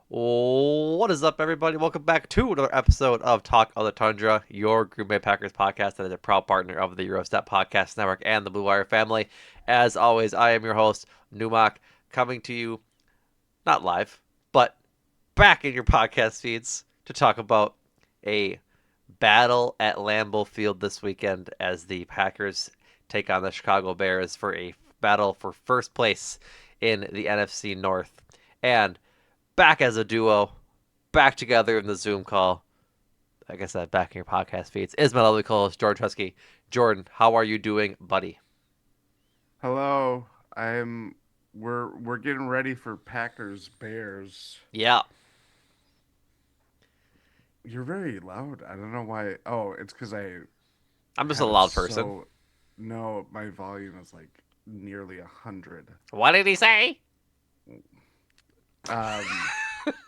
What is up, everybody? Welcome back to another episode of Talk of the Tundra, your Green Bay Packers podcast that is a proud partner of the Gyro Step Podcast Network and the Blue Wire family. As always, I am your host, Numac, coming to you not live, but back in your podcast feeds to talk about a battle at Lambeau Field this weekend as the Packers take on the Chicago Bears for a battle for first place in the NFC North. And back as a duo, back together in the Zoom call. Like I said, back in your podcast feeds is my lovely co-host Jordan Husky. Jordan, how are you doing, buddy? Hello. I'm we're getting ready for Packers Bears. Yeah, You're very loud. I don't know why. Oh, it's cuz I I'm just a have it loud person. so no, my volume is like nearly 100. What did he say? Um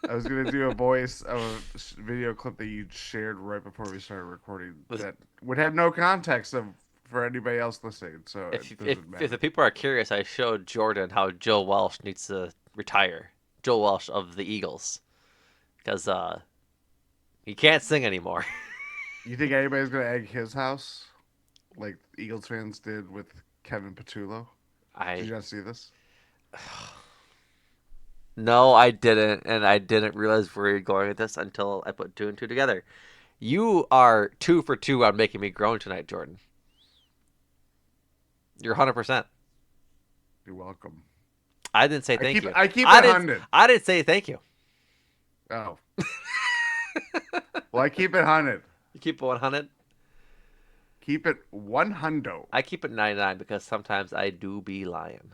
I was going to do a voice of a video clip that you shared right before we started recording that would have no context of for anybody else listening, so If it if doesn't if the matter. people are curious, I showed Jordan how Joe Welsh needs to retire. Joe Welsh of the Eagles, because he can't sing anymore. You think anybody's going to egg his house like Eagles fans did with Kevin Patullo? Did I you not see this? No, I didn't, and I didn't realize where you're going with this until I put two and two together. You are 2 for 2 on making me groan tonight, Jordan. You're 100%. You're welcome. I didn't say I thank keep you. I keep it I didn't. 100. I didn't say thank you. Oh, well, I keep it 100. You keep it 100. Keep it 100. I keep it 99 because sometimes I do be lying.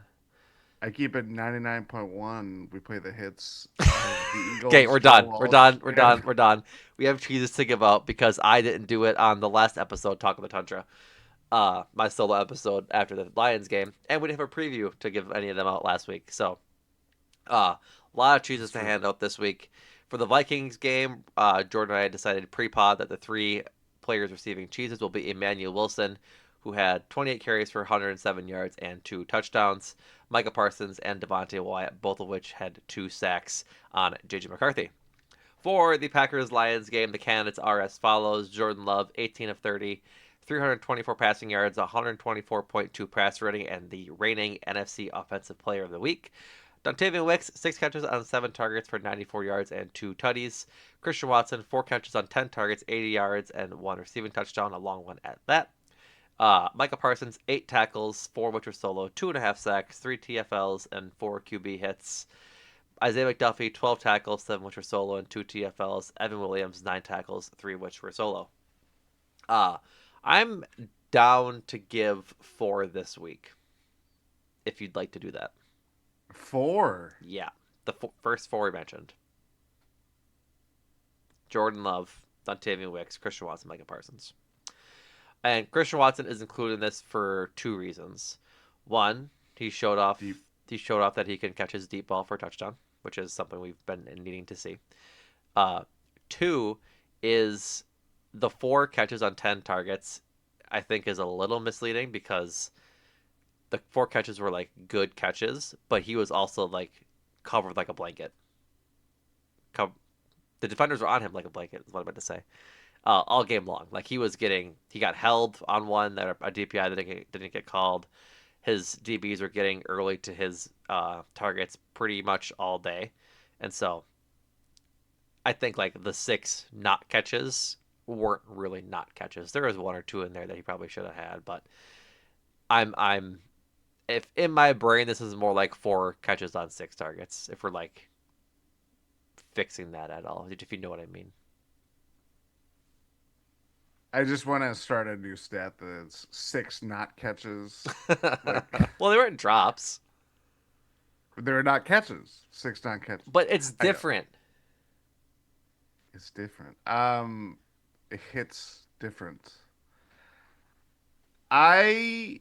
I keep it 99.1. We play the hits of the Okay, Eagles, we're Joe done. We're Walsh, done. We're and done. We're done. We have cheeses to give out because I didn't do it on the last episode, Talk of the Tundra. My solo episode after the Lions game, and we didn't have a preview to give any of them out last week. So, a lot of cheeses it's to true. hand out this week. For the Vikings game, Jordan and I decided pre-pod that the three players receiving cheeses will be Emmanuel Wilson, who had 28 carries for 107 yards and 2 touchdowns, Micah Parsons, and Devontae Wyatt, both of which had 2 sacks on J.J. McCarthy. For the Packers Lions game, the candidates are as follows: Jordan Love, 18 of 30, 324 passing yards, 124.2 pass rating, and the reigning NFC Offensive Player of the Week. Dontavian Wicks, 6 catches on 7 targets for 94 yards and 2 tutties. Christian Watson, 4 catches on 10 targets, 80 yards, and 1 receiving touchdown, a long one at that. Micah Parsons, 8 tackles, 4 which were solo, 2.5 sacks, 3 TFLs, and 4 QB hits. Isaiah McDuffie, 12 tackles, 7 which were solo, and 2 TFLs. Evan Williams, 9 tackles, 3 which were solo. Uh, I'm down to give 4 this week, if you'd like to do that. 4. Yeah, the first 4 we mentioned: Jordan Love, Dontavian Wicks, Christian Watson, Micah Parsons. And Christian Watson is included in this for 2 reasons. One, he showed Deep. off he showed off that he can catch his deep ball for a touchdown, which is something we've been needing to see. Uh, Two is the 4 catches on 10 targets. I think is a little misleading because the 4 catches were like good catches, but he was also like covered like a blanket. The defenders were on him like a blanket. Is what I meant to say. All game long, like he got held on one that a DPI that didn't get called. His DBs were getting early to his targets pretty much all day, and so I think like the 6 not catches weren't really not catches. There was 1 or 2 in there that he probably should have had, but I'm if in my brain this is more like 4 catches on 6 targets. If we're like fixing that at all, if you know what I mean. I just want to start a new stat that's 6 not catches. Like, Well, they weren't drops, they're not catches. 6 not catches. but it's I know. different. It's different. It hits different. I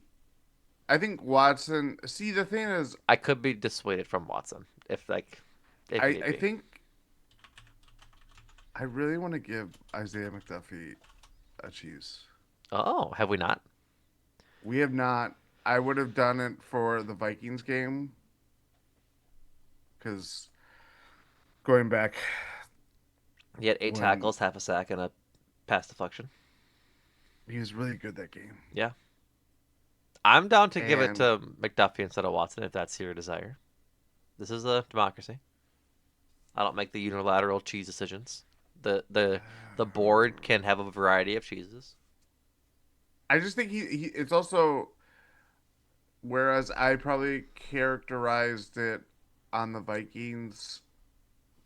I think Watson. See, the thing is, I could be dissuaded from Watson if need I be. think I really want to give Isaiah McDuffie a cheese. Oh, have we not? We have not. I would have done it for the Vikings game because going back He had eight when tackles, half a sack, and a pass deflection. he was really good that game. Yeah. I'm down to give it And to McDuffie instead of Watson if that's your desire. This is a democracy. I don't make the unilateral cheese decisions. The board can have a variety of cheeses. I just think he it's also whereas I probably characterized it on the Vikings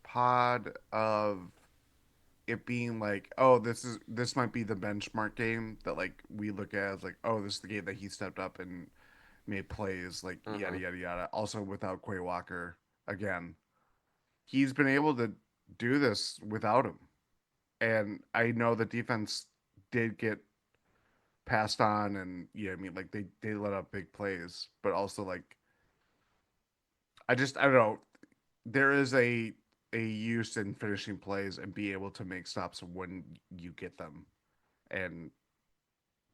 pod of it being like, oh, this might be the benchmark game that like we look at as like, oh, this is the game that he stepped up and made plays, like yada Mm-hmm. yada yada. Also without Quay Walker again, he's been able to do this without him, and I know the defense did get passed on, and yeah, I mean like they let up big plays, but also like I don't know. There is a use in finishing plays and be able to make stops when you get them. And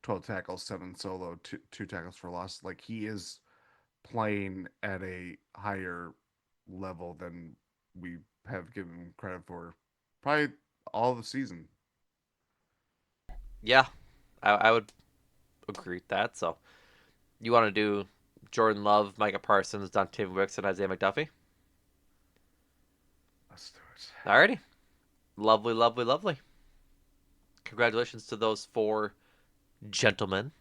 12 tackles, seven solo, two tackles for loss. Like he is playing at a higher level than we have given him credit for probably all the season. Yeah, I would agree with that. So you want to do Jordan Love, Micah Parsons, Dontayvion Wicks, and Isaiah McDuffie? Let's do it. Alrighty. Lovely, lovely, lovely. Congratulations to those four gentlemen.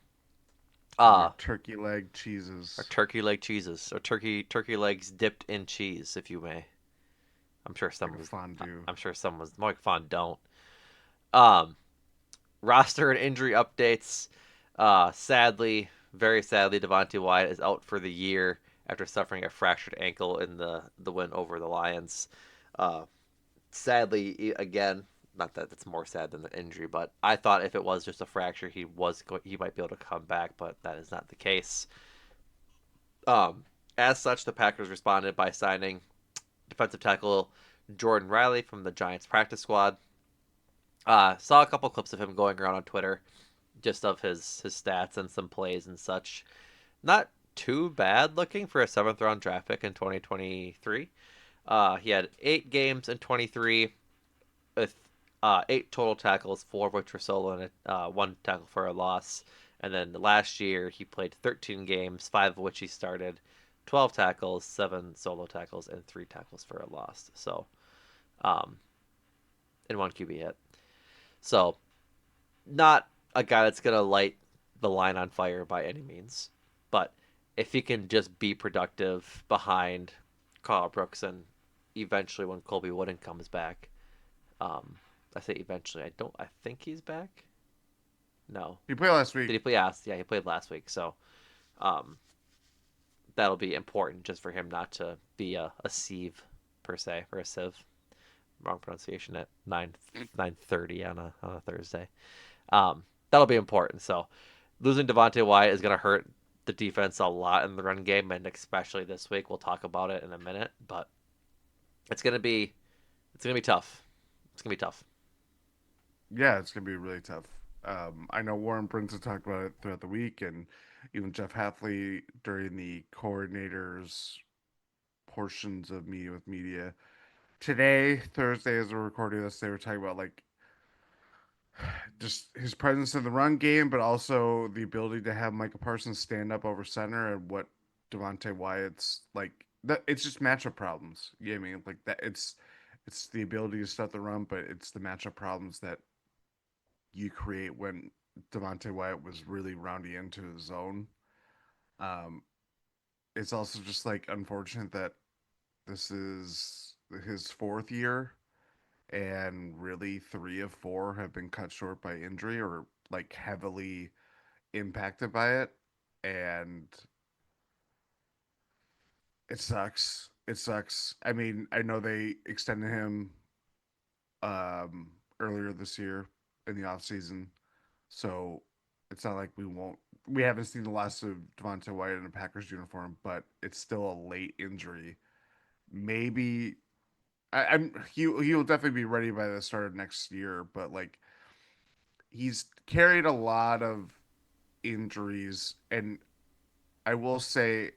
And their Ah, turkey leg or cheeses, turkey leg cheeses, or turkey legs dipped in cheese, if you may. I'm sure some like a was. fondue. I'm sure some was. Mike Fon don't. Um, roster and injury updates. Sadly, very sadly, Devontae Wyatt is out for the year after suffering a fractured ankle in the win over the Lions. Uh, Sadly, again, not that it's more sad than the injury, but I thought if it was just a fracture, he might be able to come back, but that is not the case. Um, as such, the Packers responded by signing defensive tackle Jordan Riley from the Giants practice squad. Saw a couple clips of him going around on Twitter, just of his stats and some plays and such. Not too bad looking for a seventh round draft pick in 2023. He had 8 games in 23 with 8 total tackles, 4 of which were solo and 1 tackle for a loss. And then last year he played 13 games, 5 of which he started, 12 tackles, 7 solo tackles, and 3 tackles for a loss. So, um, in 1 QB hit. So not a guy that's gonna light the line on fire by any means, but if he can just be productive behind Carl Brooks and eventually when Colby Wooden comes back, um, I say eventually. I don't. I think he's back. No, He played last did week. he play? Yeah, he played last week. So um, that'll be important just for him not to be a sieve per se or a sieve. Wrong pronunciation at 9:30 on a Thursday. That'll be important. So losing Devontae Wyatt is going to hurt the defense a lot in the run game, and especially this week. We'll talk about it in a minute, but it's gonna be it's gonna be tough. It's gonna be tough. Yeah, it's gonna be really tough. I know Warren Brinson talked about it throughout the week, and even Jeff Halfley during the coordinators portions of Media with Media today, Thursday, as we're recording this, they were talking about like just his presence in the run game, but also the ability to have Michael Parsons stand up over center and what Devontae Wyatt's like. That it's just matchup problems. Yeah, I mean like that. It's the ability to start the run, but it's the matchup problems that you create when Devontae Wyatt was really rounding into his zone. Um, it's also just like unfortunate that this is his fourth year and really three of four have been cut short by injury or like heavily impacted by it. And it sucks. It sucks. I mean, I know they extended him earlier this year in the off season, so it's not like we haven't seen the last of Devontae White in a Packers uniform, but it's still a late injury. Maybe he'll definitely be ready by the start of next year, but like he's carried a lot of injuries, and I will say,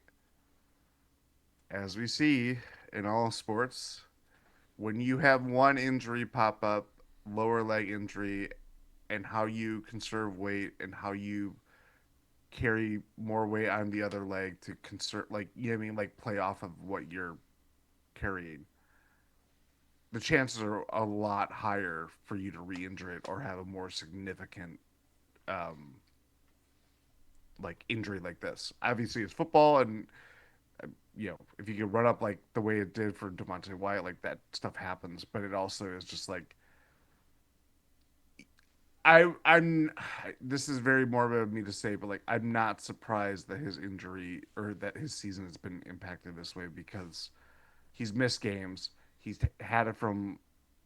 as we see in all sports, when you have one injury pop up, lower leg injury, and how you conserve weight and how you carry more weight on the other leg to conserve, like, you know what I mean, like play off of what you're carrying, the chances are a lot higher for you to re-injure it or have a more significant um, like injury like this. Obviously, it's football, and if you can run up like the way it did for Devontae Wyatt, like that stuff happens. But it also is just like I'm. This is very morbid of me to say, but like I'm not surprised that his injury or that his season has been impacted this way because he's missed games. He's had it from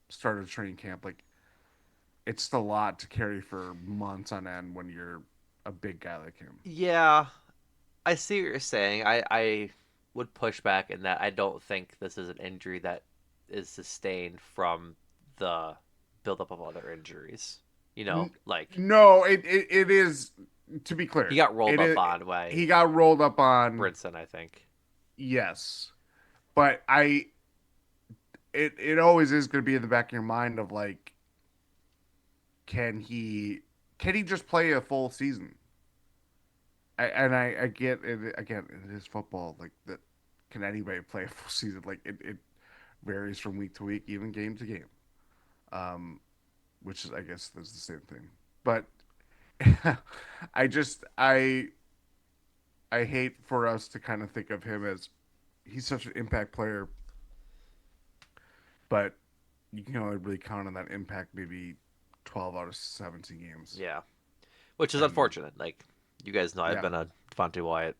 start of training camp. Like it's a lot to carry for months on end when you're a big guy like him. Yeah, I see what you're saying. I would push back in that I don't think this is an injury that is sustained from the buildup of other injuries. Like No, it is, to be he clear. got rolled It up is on by he got rolled up on, Brinson, I think. yes, but it always is going to be in the back of your mind of like, can he can he just play a full season? I get it, again, it is football, like that. Can anybody play a full season? Like it varies from week to week, even game to game. Um, which is, I guess, that's the same thing. But I just I hate for us to kind of think of him as he's such an impact player, but you can only really count on that impact maybe 12 out of 17 games. Yeah, which is And unfortunate. Like you guys know, I've yeah, been a Devontae Wyatt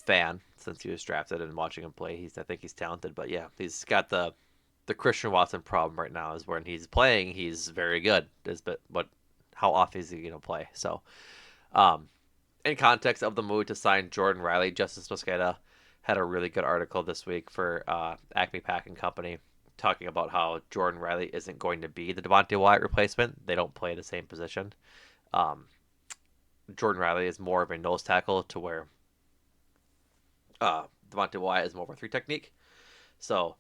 fan since he was drafted, and watching him play, I think he's talented. But yeah, he's got the Christian Watson problem right now is when he's playing, he's very good. But how often is he going to play? So, um, in context of the move to sign Jordan Riley, Justice Mosqueda had a really good article this week for Acme Pack and Company talking about how Jordan Riley isn't going to be the Devontae Wyatt replacement. They don't play the same position. Um, Jordan Riley is more of a nose tackle to where Devontae Wyatt is more of a three technique. So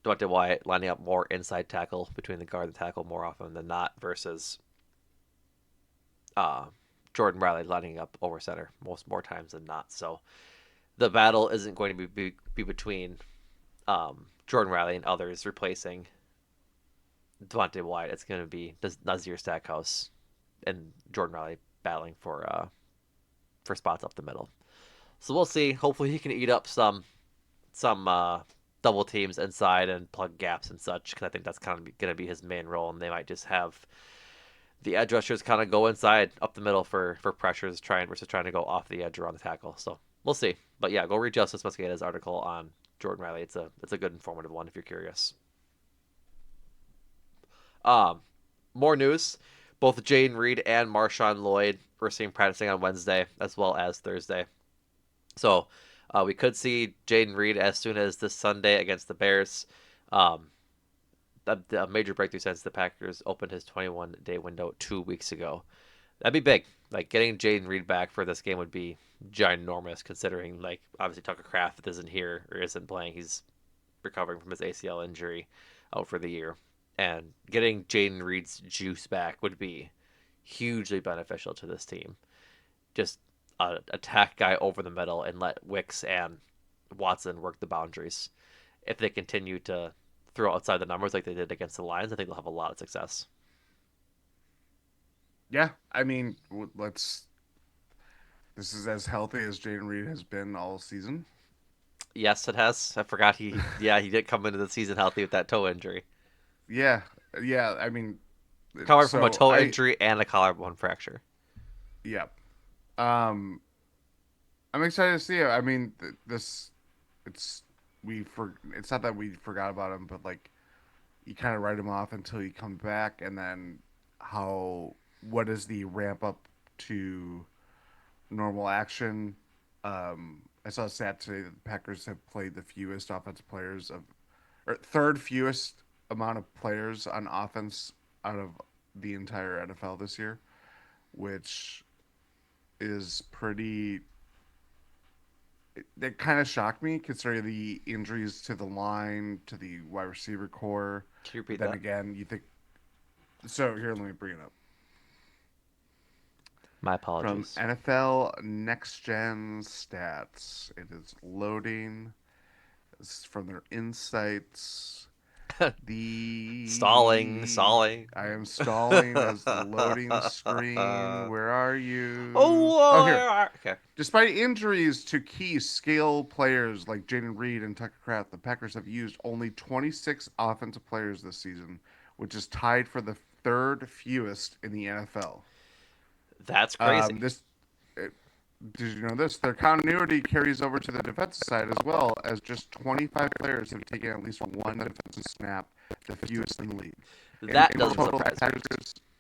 Devontae Wyatt lining up more inside tackle between the guard and tackle more often than not versus uh, Jordan Riley lining up over center more times than not. So the battle isn't going to be between Jordan Riley and others replacing Devontae Wyatt. It's going to be Nazir Stackhouse and Jordan Riley battling for spots up the middle. So we'll see. Hopefully he can eat up some double teams inside and plug gaps and such because I think that's kind of going to be his main role, and they might just have the edge rushers kind of go inside up the middle for pressures, trying to go off the edge around the tackle. So we'll see. But yeah, go read Justice Mosqueda's article on Jordan Riley. It's a good informative one if you're curious. Um, More news. Both Jaden Reed and Marshawn Lloyd were seen practicing on Wednesday as well as Thursday. So we could see Jaden Reed as soon as this Sunday against the Bears. Um, a major breakthrough since the Packers opened his 21-day window 2 weeks ago. That'd be big. Like getting Jaden Reed back for this game would be ginormous, considering like obviously Tucker Kraft isn't here or isn't playing. He's recovering from his ACL injury out for the year, and getting Jaden Reed's juice back would be hugely beneficial to this team. Just attack guy over the middle and let Wicks and Watson work the boundaries. If they continue to throw outside the numbers like they did against the Lions, I think they'll have a lot of success. yeah. I mean, let's. This is as healthy as Jaden Reed has been all season. Yes, it has. I forgot he did come into the season healthy with that toe injury. Yeah, yeah. I mean, Recovered from a so toe I injury and a collarbone fracture. yeah. Um, I'm excited to see it. I mean, this it's it's not that we forgot about him, but like you kind of write him off until you come back, and then how what is the ramp up to normal action? I saw a stat today that the Packers have played the fewest offensive players of, or third fewest amount of players on offense out of the entire NFL this year, which is pretty that kind of shocked me considering the injuries to the line, to the wide receiver core. Can you But repeat then that? again, you think so. Here, let me bring it up My from apologies. NFL Next Gen Stats. It is loading. This is from their insights. Stalling, The stalling. I am stalling as the loading screen. Where are you? Oh, here. Oh, okay. Despite injuries to key skill players like Jaden Reed and Tucker Kraft, the Packers have used only 26 offensive players this season, which is tied for the third fewest in the NFL. That's crazy. This uh, did you know this? Their continuity carries over to the defensive side as well, as just 25 players have taken at least one defensive snap, the fewest in the league. That In doesn't total, surprise me.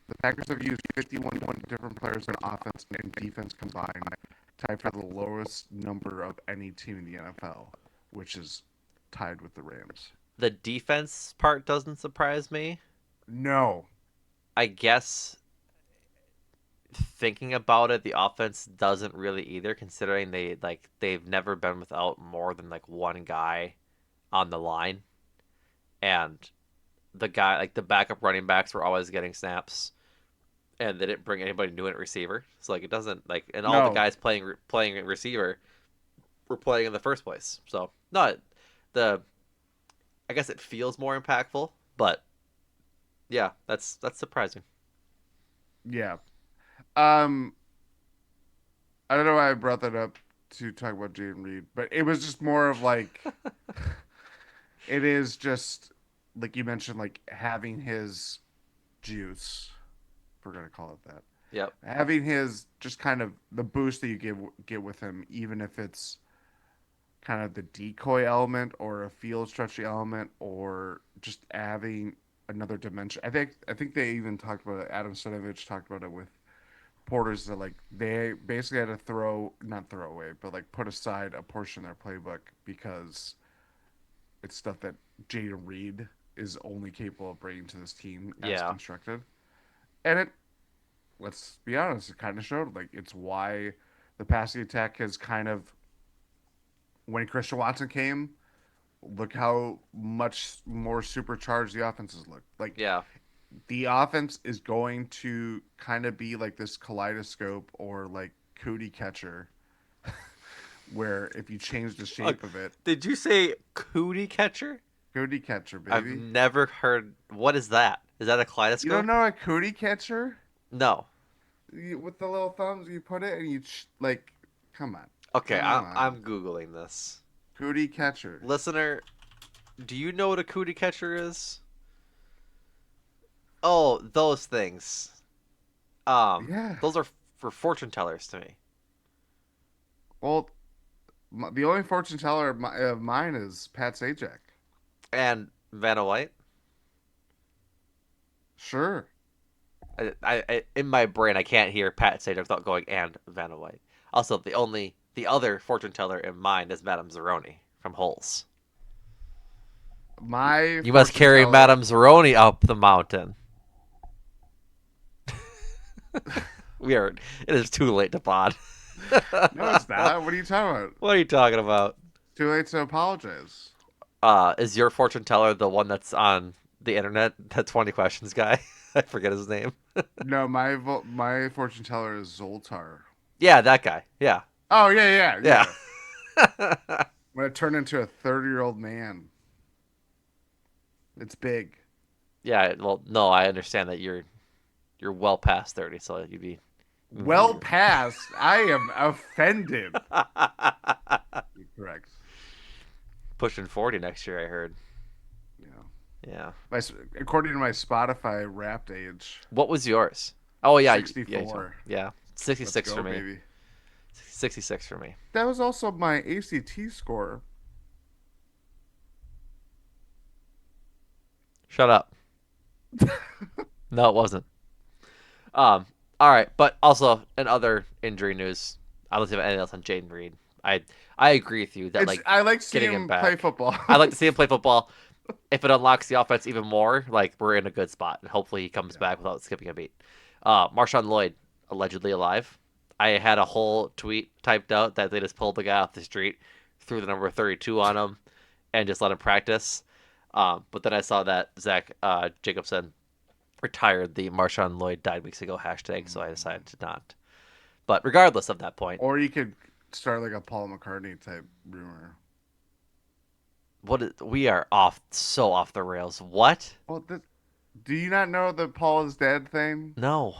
The Packers have used 51 different players on offense and defense combined, tied for the lowest number of any team in the NFL, which is tied with the Rams. The defense part doesn't surprise me. No. I guess thinking about it, the offense doesn't really either, considering they've never been without more than like one guy on the line, and the guy like the backup running backs were always getting snaps, and they didn't bring anybody new at receiver. So like it doesn't like, and all the No. guys playing at receiver were playing in the first place. So not the I guess it feels more impactful, but yeah, that's surprising. Yeah. Um, I don't know why I brought that up to talk about Jaden Reed, but it was just more of like it is just like you mentioned, like having his juice. If we're gonna call it that. Yep. Having his just kind of the boost that you get with him, even if it's kind of the decoy element or a field stretching element or just having another dimension. I think they even talked about it. Adam Stenavich talked about it with Porters that like they basically had to not throw away, but like put aside a portion of their playbook because it's stuff that Jaden Reed is only capable of bringing to this team as Yeah. constructed. And it, let's be honest, it kind of showed. Like it's why the passing attack has kind of when Christian Watson came, look how much more supercharged the offenses look. Like Yeah. the offense is going to kind of be like this kaleidoscope or like cootie catcher, where if you change the Uh, shape of it, did you say cootie catcher? cootie catcher, I've baby. never heard. What is that? Is that a You don't kaleidoscope? know a cootie catcher? No. With the little thumbs, you put it and like, come on, Okay, come on, I'm googling this. cootie catcher. Listener, do you know what a cootie catcher is? Oh, those things. Yeah. Those are for fortune tellers to me. Well, the only fortune teller of mine is Pat Sajak. And Vanna White. Sure. In my brain, I can't hear Pat Sajak without going and Vanna White. Also, the other fortune teller in mine is Madame Zeroni from Holes. My You must fortune carry teller. Madame Zeroni up the mountain. We are. It is too late to pod. No, it's not. What are you talking about? What are you talking about? Too late to apologize. Is your fortune teller the one that's on the internet? That 20 questions guy? I forget his name. No, my fortune teller is Zoltar. Yeah, that guy. Yeah, Oh yeah, yeah, yeah. yeah. When it turned into a 30-year-old man, it's big. Yeah. Well, no, I understand that you're well past 30, so you'd be Well past. I am offended. You're correct. pushing 40 next year. I heard. Yeah. Yeah. My, according to my Spotify Wrapped age, What was yours? Oh yeah, yeah, 64. yeah. Let's 66 for go, me. baby. 66 for me. That was also my ACT score. Shut up. No, it wasn't. Um. All right, but also in other injury news, I don't have anything else on Jaden Reed. I I agree with you that It's like I like seeing getting him him play back. football. I like to see him play football. If it unlocks the offense even more, like we're in a good spot, and hopefully he comes Yeah. back without skipping a beat. Marshawn Lloyd allegedly alive. I had a whole tweet typed out that they just pulled the guy off the street, threw the number 32 on him, and just let him practice. But then I saw that Zach Jacobson retired the Marshawn Lloyd died weeks ago hashtag, so I decided to not. But regardless of that point, Or you could start like a Paul McCartney type rumor. we are off so off the rails. What? Well, do you not know the Paul is dead thing? No.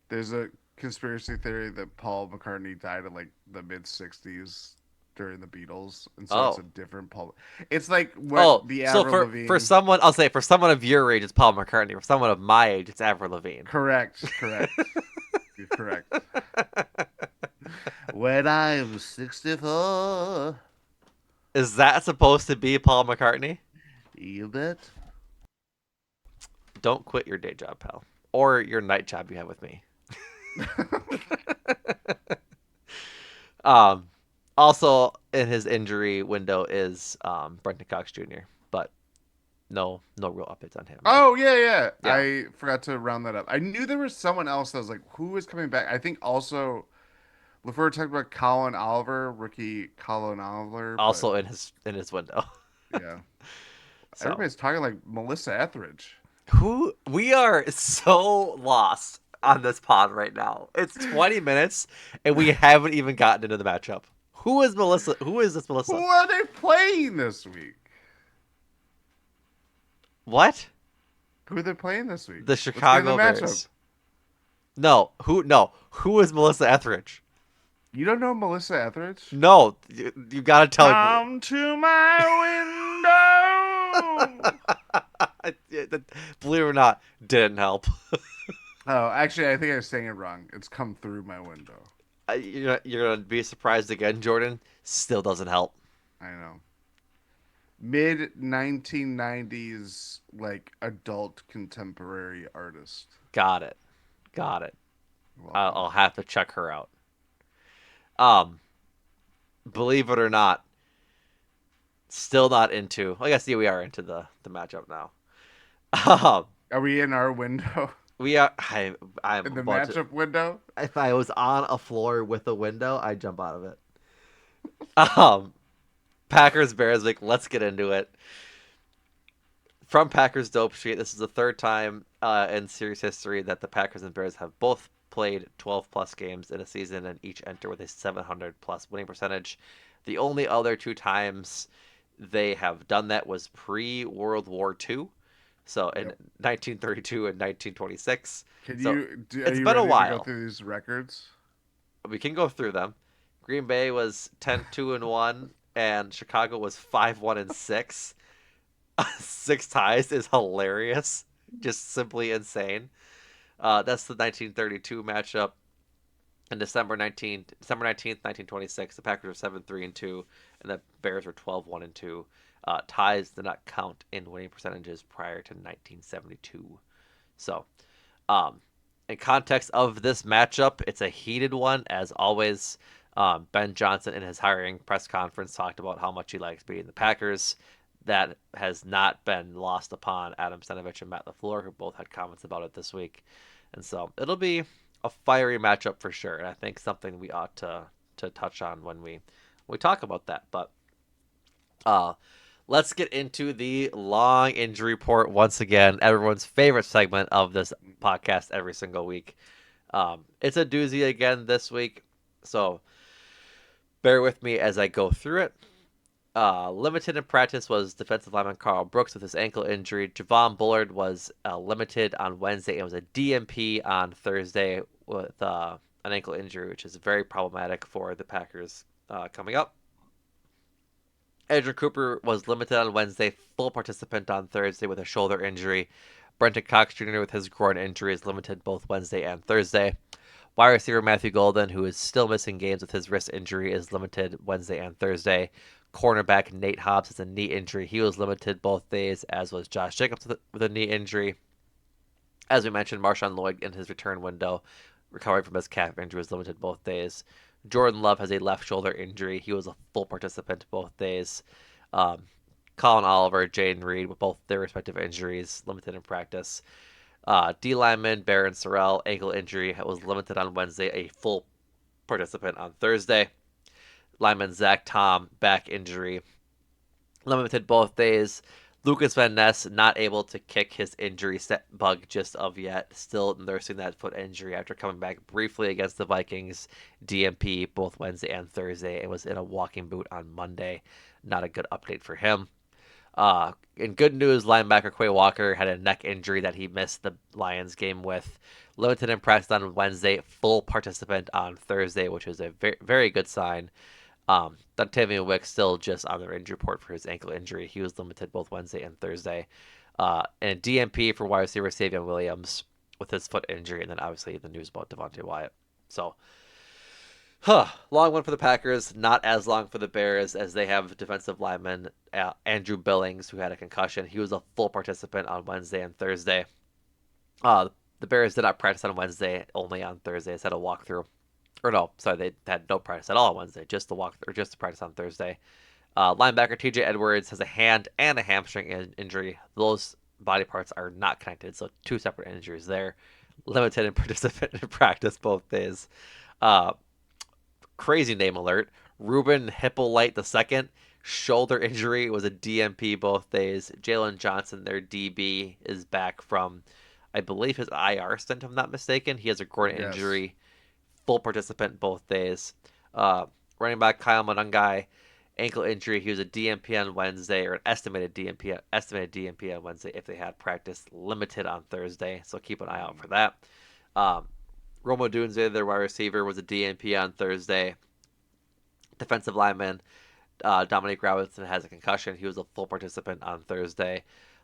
There's a conspiracy theory that Paul McCartney died in like the mid '60s during the Beatles, and so it's Oh. a different Paul. It's like what Oh, the so Avril for Lavigne. someone, I'll say for someone of your age, it's Paul McCartney. For someone of my age, it's Avril Lavigne. Correct, correct. You're correct. When I'm 64, Is that supposed to be Paul McCartney? you bet. Don't quit your day job, pal, or your night job you have with me. Um, Also in his injury window is Brenton Cox Jr., but no real updates on him. Oh yeah, yeah. Yeah. I forgot to round that up. I knew there was someone else that was like, who is coming back? I think also if we were talking about Colin Oliver, rookie Colin Oliver, but Also in his window. yeah, So everybody's talking like Melissa Etheridge. who we are so lost on this pod right now. It's 20 minutes and we haven't even gotten into the matchup. Who is Melissa? Who is this Who Melissa? are they playing this week? What? Who are they playing this week? The Let's get in the Chicago matchup. Bears. No, who? No, who is Melissa Etheridge? You don't know Melissa Etheridge? No, you gotta tell me. Come to my window. Believe it or not, didn't help. Oh, actually, I think I was saying it wrong. It's come through my window. You're gonna be surprised again, Jordan. Still doesn't help. I know. Mid 1990s, like adult contemporary artist. Got it. Got it. Welcome. I'll have to check her out. Um, Believe it or not, still not into. I guess yeah, we are into the matchup now. Um, Are we in our window? we are. I'm In the about to. matchup window? If I was on a floor with a window, I'd jump out of it. Um, Packers Bears. Like, let's get into it. From Packers Dope Street, this is the third time in series history that the Packers and Bears have both played 12 plus games in a season and each enter with a 700 plus winning percentage. The only other two times they have done that was pre World War II, so in Yep. 1932 and 1926. Can So are it's you been a ready to go while. through these records? We can go through them. Green Bay was 10-2-1, and Chicago was 5-1-6. Six ties is hilarious, just simply insane. That's the 1932 matchup. In December 19th, 1926, the Packers were 7-3-2, and the Bears were 12-1-2. Ties did not count in winning percentages prior to 1972. So, um, in context of this matchup, it's a heated one as always. Ben Johnson in his hiring press conference talked about how much he likes beating the Packers. That has not been lost upon Adam Stenavich and Matt LaFleur, who both had comments about it this week. And so it'll be a fiery matchup for sure, and I think something we ought to touch on when we talk about that. But uh, let's get into the long injury report once again. Everyone's favorite segment of this podcast every single week. It's a doozy again this week, so bear with me as I go through it. Limited in practice was defensive lineman Carl Brooks with his ankle injury. Javon Bullard was limited on Wednesday and was a DMP on Thursday with an ankle injury, which is very problematic for the Packers coming up. Edger Cooper was limited on Wednesday, full participant on Thursday with a shoulder injury. Brenton Cox Jr. with his groin injury is limited both Wednesday and Thursday. Wide receiver Matthew Golden, who is still missing games with his wrist injury, is limited Wednesday and Thursday. Cornerback Nate Hobbs has a knee injury. He was limited both days, as was Josh Jacobs with a knee injury. As we mentioned, Marshawn Lloyd in his return window, recovering from his calf injury, was limited both days. Jordan Love has a left shoulder injury. He was a full participant both days. Um, Colin Oliver, Jaden Reed, with both their respective injuries, limited in practice. D lineman Baron Sorrell, ankle injury, was limited on Wednesday, a full participant on Thursday. Lineman Zach Tom, back injury, limited both days. Lucas Van Ness not able to kick his injury set bug just of yet. Still nursing that foot injury after coming back briefly against the Vikings. DMP both Wednesday and Thursday and was in a walking boot on Monday. Not a good update for him. In good news, linebacker Quay Walker had a neck injury that he missed the Lions game with. Limited in practice on Wednesday, full participant on Thursday, which is a very, very good sign. Dontavian Wicks still just on the injury report for his ankle injury. He was limited both Wednesday and Thursday. And DMP for wide receiver Savion Williams with his foot injury, and then obviously the news about Devontae Wyatt. So, long one for the Packers, not as long for the Bears as they have defensive lineman Andrew Billings, who had a concussion. He was a full participant on Wednesday and Thursday. The Bears did not practice on Wednesday, only on Thursday. They had a walkthrough. Or no, sorry, they had no practice at all on Wednesday, just the walk or just the practice on Thursday. Linebacker TJ Edwards has a hand and a hamstring injury. Those body parts are not connected, so two separate injuries there. Limited in participant in practice both days. Uh, Crazy name alert. Ruben Hippolyte II, shoulder injury, was a DMP both days. Jalen Johnson, their DB, is back from, I believe, his IR stint, if I'm not mistaken. He has a groin Yes. injury, full participant both days. Uh, Running back Kyle Monungai, ankle injury. He was a DMP on Wednesday, or an estimated DMP on Wednesday if they had practice. Limited on Thursday, so keep an eye out for that. Um, Romo Dunze, their wide receiver, was a DMP on Thursday. Defensive lineman Dominique Robinson has a concussion. He was a full participant on Thursday.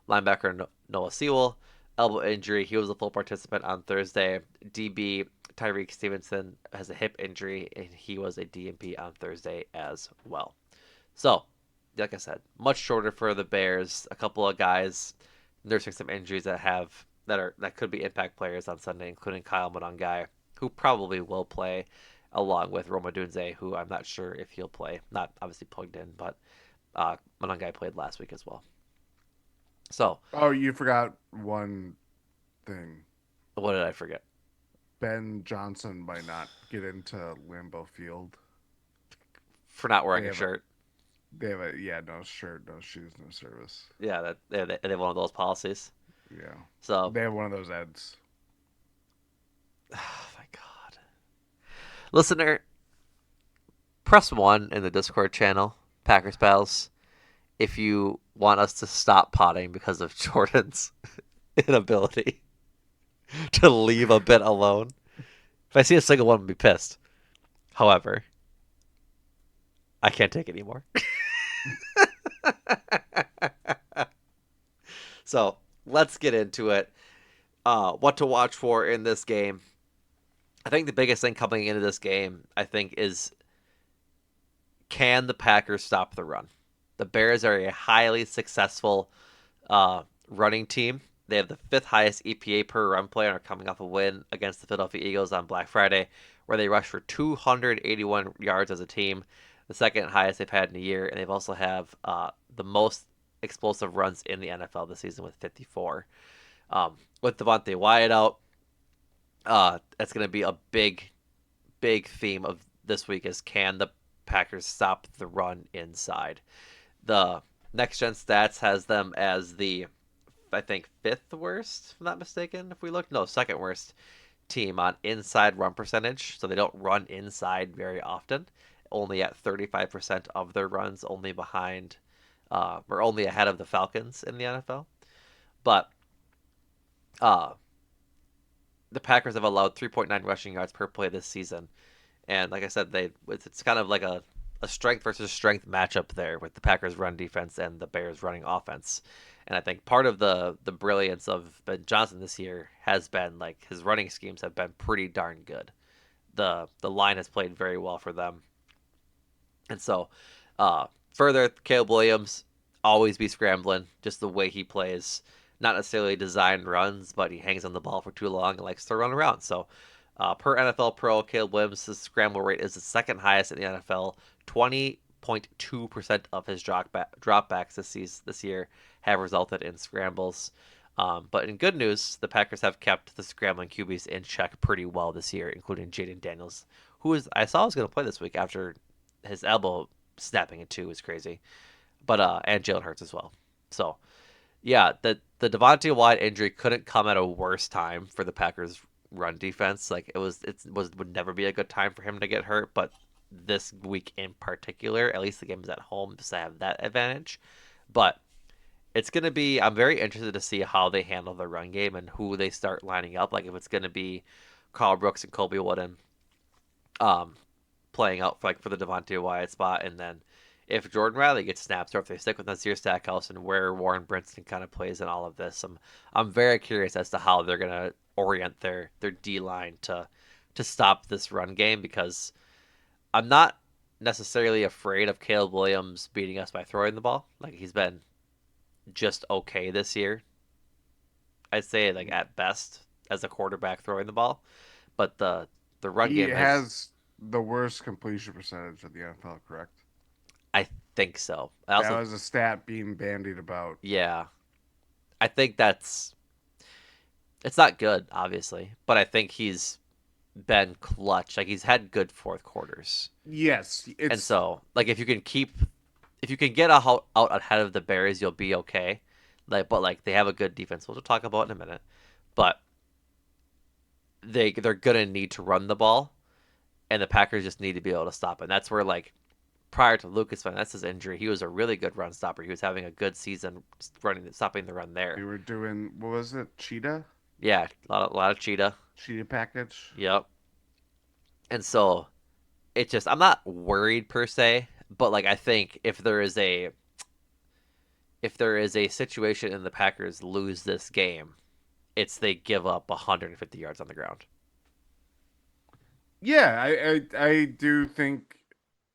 Linebacker Noah Sewell, elbow injury. He was a full participant on Thursday. DB Tyreek Stevenson has a hip injury, and he was a DMP on Thursday as well. So, like I said, much shorter for the Bears. A couple of guys nursing some injuries that could be impact players on Sunday, including Kyle Monangai, who probably will play, along with Roma Dunze, who I'm not sure if he'll play. Not obviously plugged in, but Monangai played last week as well. So, Oh, you forgot one thing. what did I forget? Ben Johnson might not get into Lambeau Field. For not They wearing a have a shirt. they have a yeah, no shirt, no shoes, no service. Yeah, they have one of those policies. Yeah. So, They have one of those ads. oh my God. Listener, press 1 in the Discord channel, Packers Pals, if you want us to stop potting because of Jordan's inability to leave a bit alone. If I see a single one, I'll be pissed. However, I can't take it anymore. So let's get into it. What to watch for in this game? I think the biggest thing coming into this game, I think, is can the Packers stop the run? The Bears are a highly successful running team. They have the fifth highest EPA per run play and are coming off a win against the Philadelphia Eagles on Black Friday, where they rushed for 281 yards as a team, the second highest they've had in a year, and they've also have the most explosive runs in the NFL this season with 54. With Devontae Wyatt out, that's going to be a big theme of this week is can the Packers stop the run inside? The next gen stats has them as the I think fifth worst, if I'm not mistaken. If we look, no, second worst team on inside run percentage. So they don't run inside very often. Only at 35% of their runs, only behind, or only ahead of the Falcons in the NFL. But uh, the Packers have allowed 3.9 rushing yards per play this season, and like I said, it's kind of like a strength versus strength matchup there with the Packers' run defense and the Bears' running offense. And I think part of the brilliance of Ben Johnson this year has been like his running schemes have been pretty darn good. The line has played very well for them, and so further, Caleb Williams always be scrambling, just the way he plays. Not necessarily designed runs, but he hangs on the ball for too long and likes to run around. So per NFL Pro, Caleb Williams' scramble rate is the second highest in the NFL. 20.2% of his dropbacks this year have resulted in scrambles. But in good news, the Packers have kept the scrambling QBs in check pretty well this year, including Jaden Daniels, who is I saw was going to play this week after his elbow snapping in two was crazy. But and Jalen Hurts as well. So yeah, the Devontae Wyatt injury couldn't come at a worse time for the Packers run defense. Like it would never be a good time for him to get hurt, but this week in particular, at least the game is at home, so I have that advantage. But it's gonna be I'm very interested to see how they handle the run game and who they start lining up. Like if it's gonna be Carl Brooks and Colby Wooden um playing out for, like for the Devontae Wyatt spot, and then if Jordan Riley gets snaps or if they stick with Nasir Stackhouse and where Warren Brinson kind of plays in all of this. I'm very curious as to how they're gonna orient their D line to stop this run game because I'm not necessarily afraid of Caleb Williams beating us by throwing the ball. Like he's been just okay this year. I'd say like at best as a quarterback throwing the ball, but the run He game has has the worst completion percentage of the NFL, correct? I think so. I That also was a stat being bandied about. yeah, I think that's it's not good, obviously, but I think he's been clutch. Like he's had good fourth quarters, Yes, and it's so like if you can get out ahead of the Bears, you'll be okay. Like, but like they have a good defense, which we'll talk about in a minute. But they're gonna need to run the ball, and the Packers just need to be able to stop it. And that's where like prior to Lucas Van Ness's injury, he was a really good run stopper. He was having a good season running stopping the run there. we were doing what was it? Yeah, a lot of cheetah. Cheetah package. Yep. And so it just I'm not worried per se, but like I think if there is a situation and the Packers lose this game, it's they give up 150 yards on the ground. Yeah, I do think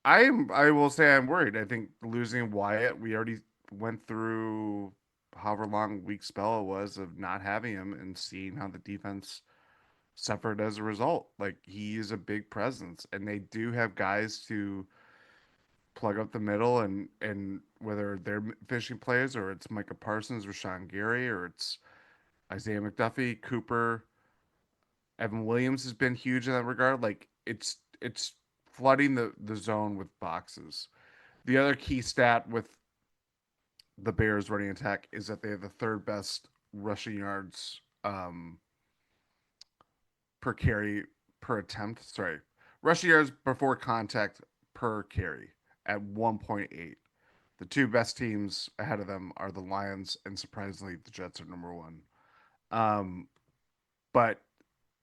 I will say I'm worried. I think losing Wyatt, we already went through however long week spell it was of not having him and seeing how the defense suffered as a result. Like he is a big presence, and they do have guys to plug up the middle, and whether they're fishing plays or it's Micah Parsons, Rashawn Gary, or it's Isaiah McDuffie, Cooper, Evan Williams has been huge in that regard. Like it's flooding the zone with boxes. The other key stat with the Bears running attack is that they have the third best rushing yards per carry per attempt. Sorry, rushing yards before contact per carry at 1.8. The two best teams ahead of them are the Lions, and surprisingly, the Jets are number one. Um, but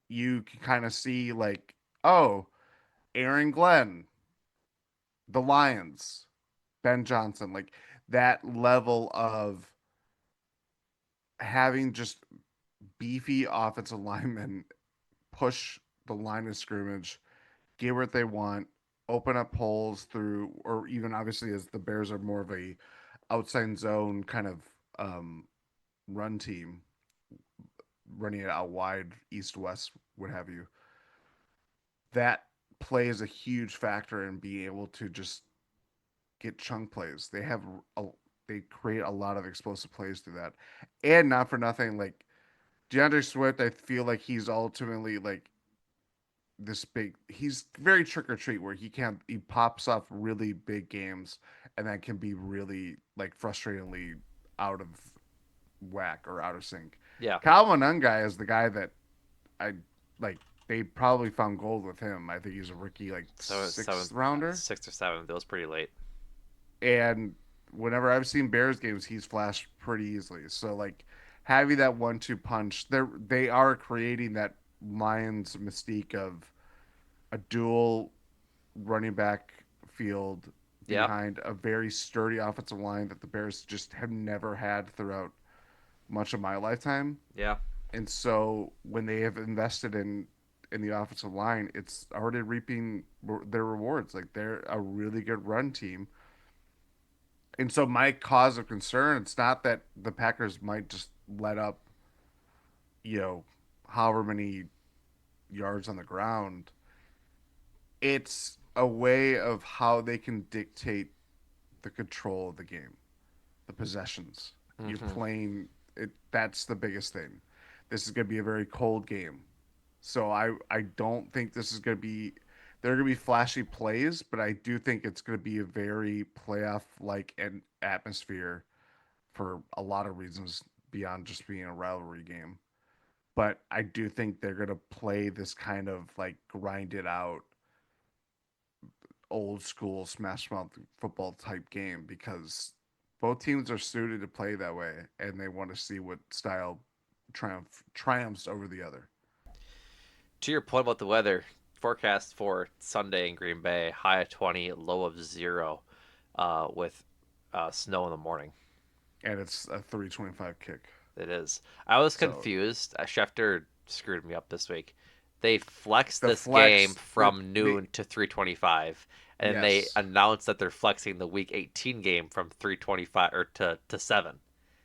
you can kind of see like, oh, Aaron Glenn, the Lions, Ben Johnson, like that level of having just beefy offensive linemen push the line of scrimmage, get what they want, open up holes through, or even obviously as the Bears are more of a outside zone kind of run team, running it out wide, east west, what have you. That plays a huge factor in being able to just get chunk plays. A, they create a lot of explosive plays through that, and not for nothing, like DeAndre Swift, I feel like he's ultimately like this big. He's very trick or treat where he pops off really big games, and that can be really like frustratingly out of whack or out of sync. Yeah, Calvin Ungai is the guy that I like. They probably found gold with him. I think he's a rookie, like seventh, sixth rounder. sixth or seventh. It was pretty late. And whenever I've seen Bears games, he's flashed pretty easily. So like having that 1-2 punch, they are creating that Lions mystique of a dual running back field Yep. behind a very sturdy offensive line that the Bears just have never had throughout much of my lifetime. Yeah. And so when they have invested in the offensive line, it's already reaping their rewards. Like they're a really good run team. And so my cause of concern, it's not that the Packers might just let up, you know, however many yards on the ground. It's a way of how they can dictate the control of the game, the possessions. You're Mm-hmm. playing That's the biggest thing. This is going to be a very cold game. So I don't think this is going to be there are going to be flashy plays, but I do think it's going to be a very playoff like an atmosphere for a lot of reasons beyond just being a rivalry game. But I do think they're going to play this kind of like grind it out old school smash mouth football type game because both teams are suited to play that way and they want to see what style triumphs over the other. To your point about the weather, forecast for Sunday in Green Bay: high of 20, low of 0, with snow in the morning. And it's a 325 kick. It is. I was So confused. Schefter screwed me up this week. They flexed the this game flex from the noon to 3:25, and then they yes, announced that they're flexing the Week 18 game from 3:25 or to 7.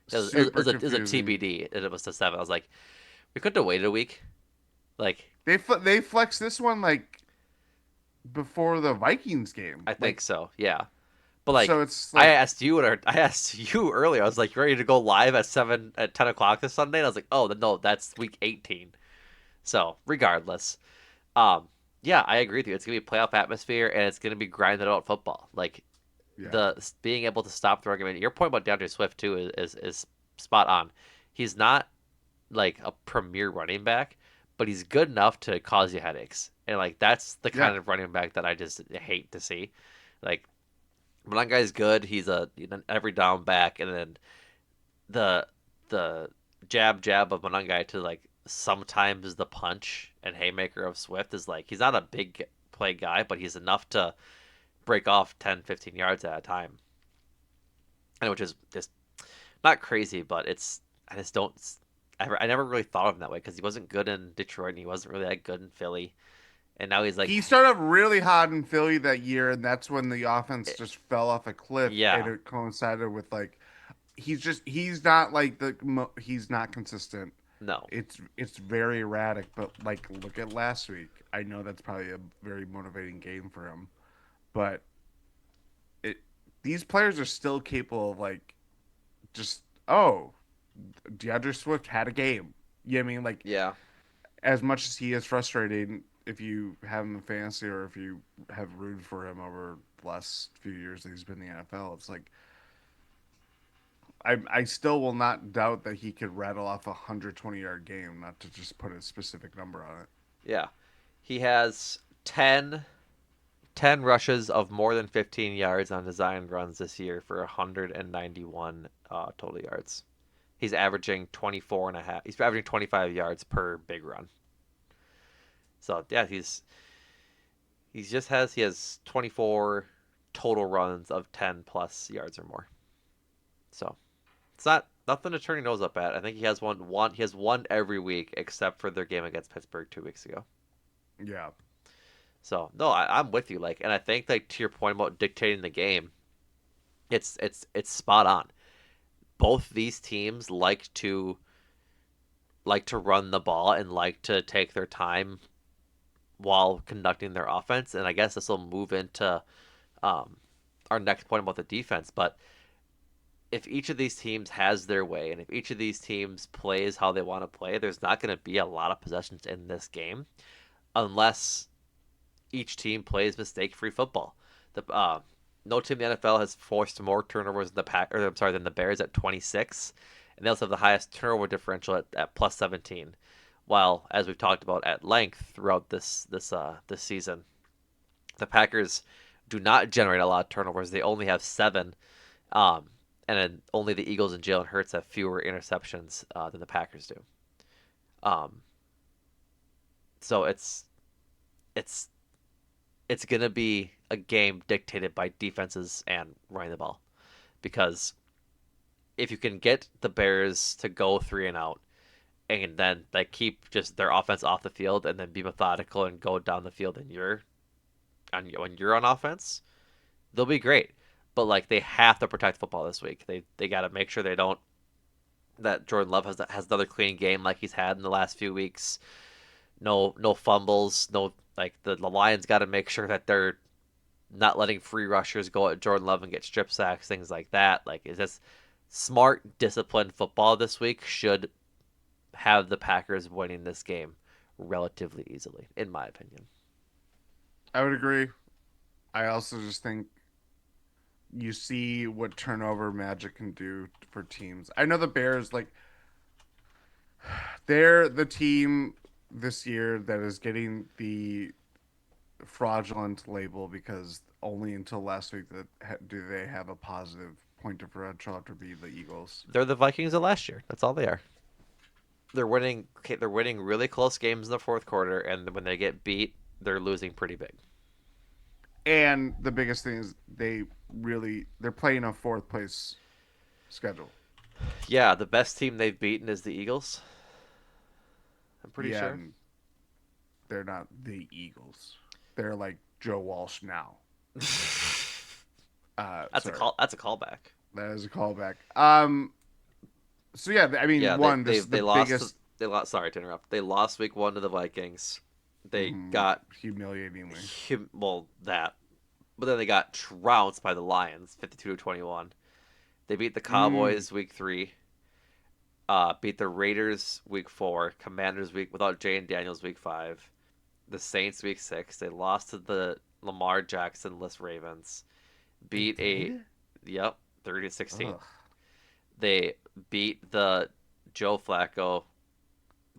super It was a confusing. TBD, and it was to 7. I was like, we couldn't have waited a week. Like, They flex this one like before the Vikings game. I think Like so, yeah. But so like, it's like I asked you earlier. I was like, you ready to go live at 10 o'clock this Sunday? And I was like, oh no, that's Week 18. So regardless, Um, yeah, I agree with you. It's gonna be a playoff atmosphere, and it's gonna be grinded out football. Like yeah. the being able to stop the argument. Your point about DeAndre Swift too is spot on. He's not like a premier running back, but he's good enough to cause you headaches, and like that's the Yeah. kind of running back that I just hate to see. Like when that guy's good, he's an every down back, and then the the jab of Monangai to like sometimes the punch and haymaker of Swift is like he's not a big play guy, but he's enough to break off 10, 15 yards at a time. And which is just not crazy, but it's I just don't I never really thought of him that way because he wasn't good in Detroit and he wasn't really that good in Philly. And now he's like, He started off really hot in Philly that year, and that's when the offense eh, just fell off a cliff, and yeah, it coincided with like he's not like he's not consistent. no, It's very erratic, but like look at last week. I know that's probably a very motivating game for him, but it these players are still capable of like just oh DeAndre Swift had a game. You know what I mean? Like yeah, as much as he is frustrating, if you have him in fantasy or if you have rooted for him over the last few years that he's been in the NFL, it's like I still will not doubt that he could rattle off a 120-yard game, not to just put a specific number on it. yeah. He has 10 rushes of more than 15 yards on designed runs this year for 191 total yards. He's averaging 24 and a half. He's averaging 25 yards per big run. So yeah, he has 24 total runs of 10 plus yards or more. So it's not nothing to turn your nose up at. I think he has one every week except for their game against Pittsburgh 2 weeks ago. Yeah, So no, I'm with you. Like, and I think like to your point about dictating the game, it's spot on. Both these teams like to run the ball and like to take their time while conducting their offense. And I guess this will move into um, our next point about the defense. But if each of these teams has their way and if each of these teams plays how they want to play, there's not going to be a lot of possessions in this game unless each team plays mistake-free football. The No team in the NFL has forced more turnovers than than the Bears at 26, and they also have the highest turnover differential at plus 17. While, as we've talked about at length throughout this season, the Packers do not generate a lot of turnovers. They only have 7, um, and then only the Eagles and Jalen Hurts have fewer interceptions than the Packers do. Um, so it's it's going to be a game dictated by defenses and running the ball. Because if you can get the Bears to go 3 and out and then they keep just their offense off the field and then be methodical and go down the field and when you're on offense, they'll be great. But like they have to protect football this week. They got to make sure they don't that Jordan Love has another clean game like he's had in the last few weeks. No fumbles, no like the Lions got to make sure that they're not letting free rushers go at Jordan Love and get strip sacks, things like that. Like, is this Smart, disciplined football this week should have the Packers winning this game relatively easily, in my opinion. I would agree. I also just think you see what turnover magic can do for teams. I know the Bears, like, they're the team this year that is getting the fraudulent label because only until last week do they have a positive point differential after beating the Eagles. They're the Vikings of last year. That's all they are. They're winning. They're winning really close games in the fourth quarter, and when they get beat, they're losing pretty big. And the biggest thing is they're playing a fourth place schedule. Yeah, the best team they've beaten is the Eagles. I'm pretty Yeah, sure. and they're not the Eagles. They're like Joe Walsh now. That's a Sorry, call. That's a callback. that is a callback. So yeah, I mean, Yeah, they one, this they is the they lost. biggest, They lost. Sorry to interrupt. They lost week one to the Vikings. They got humiliatingly. well that, but then they got trounced by the Lions, 52-21. They beat the Mm, Cowboys week three. Beat the Raiders week four. Commanders week without Jay and Daniels week five. The Saints week six. They lost to the Lamar Jackson-less Ravens. they Beat a did. yep 30-16. Ugh, They beat the Joe Flacco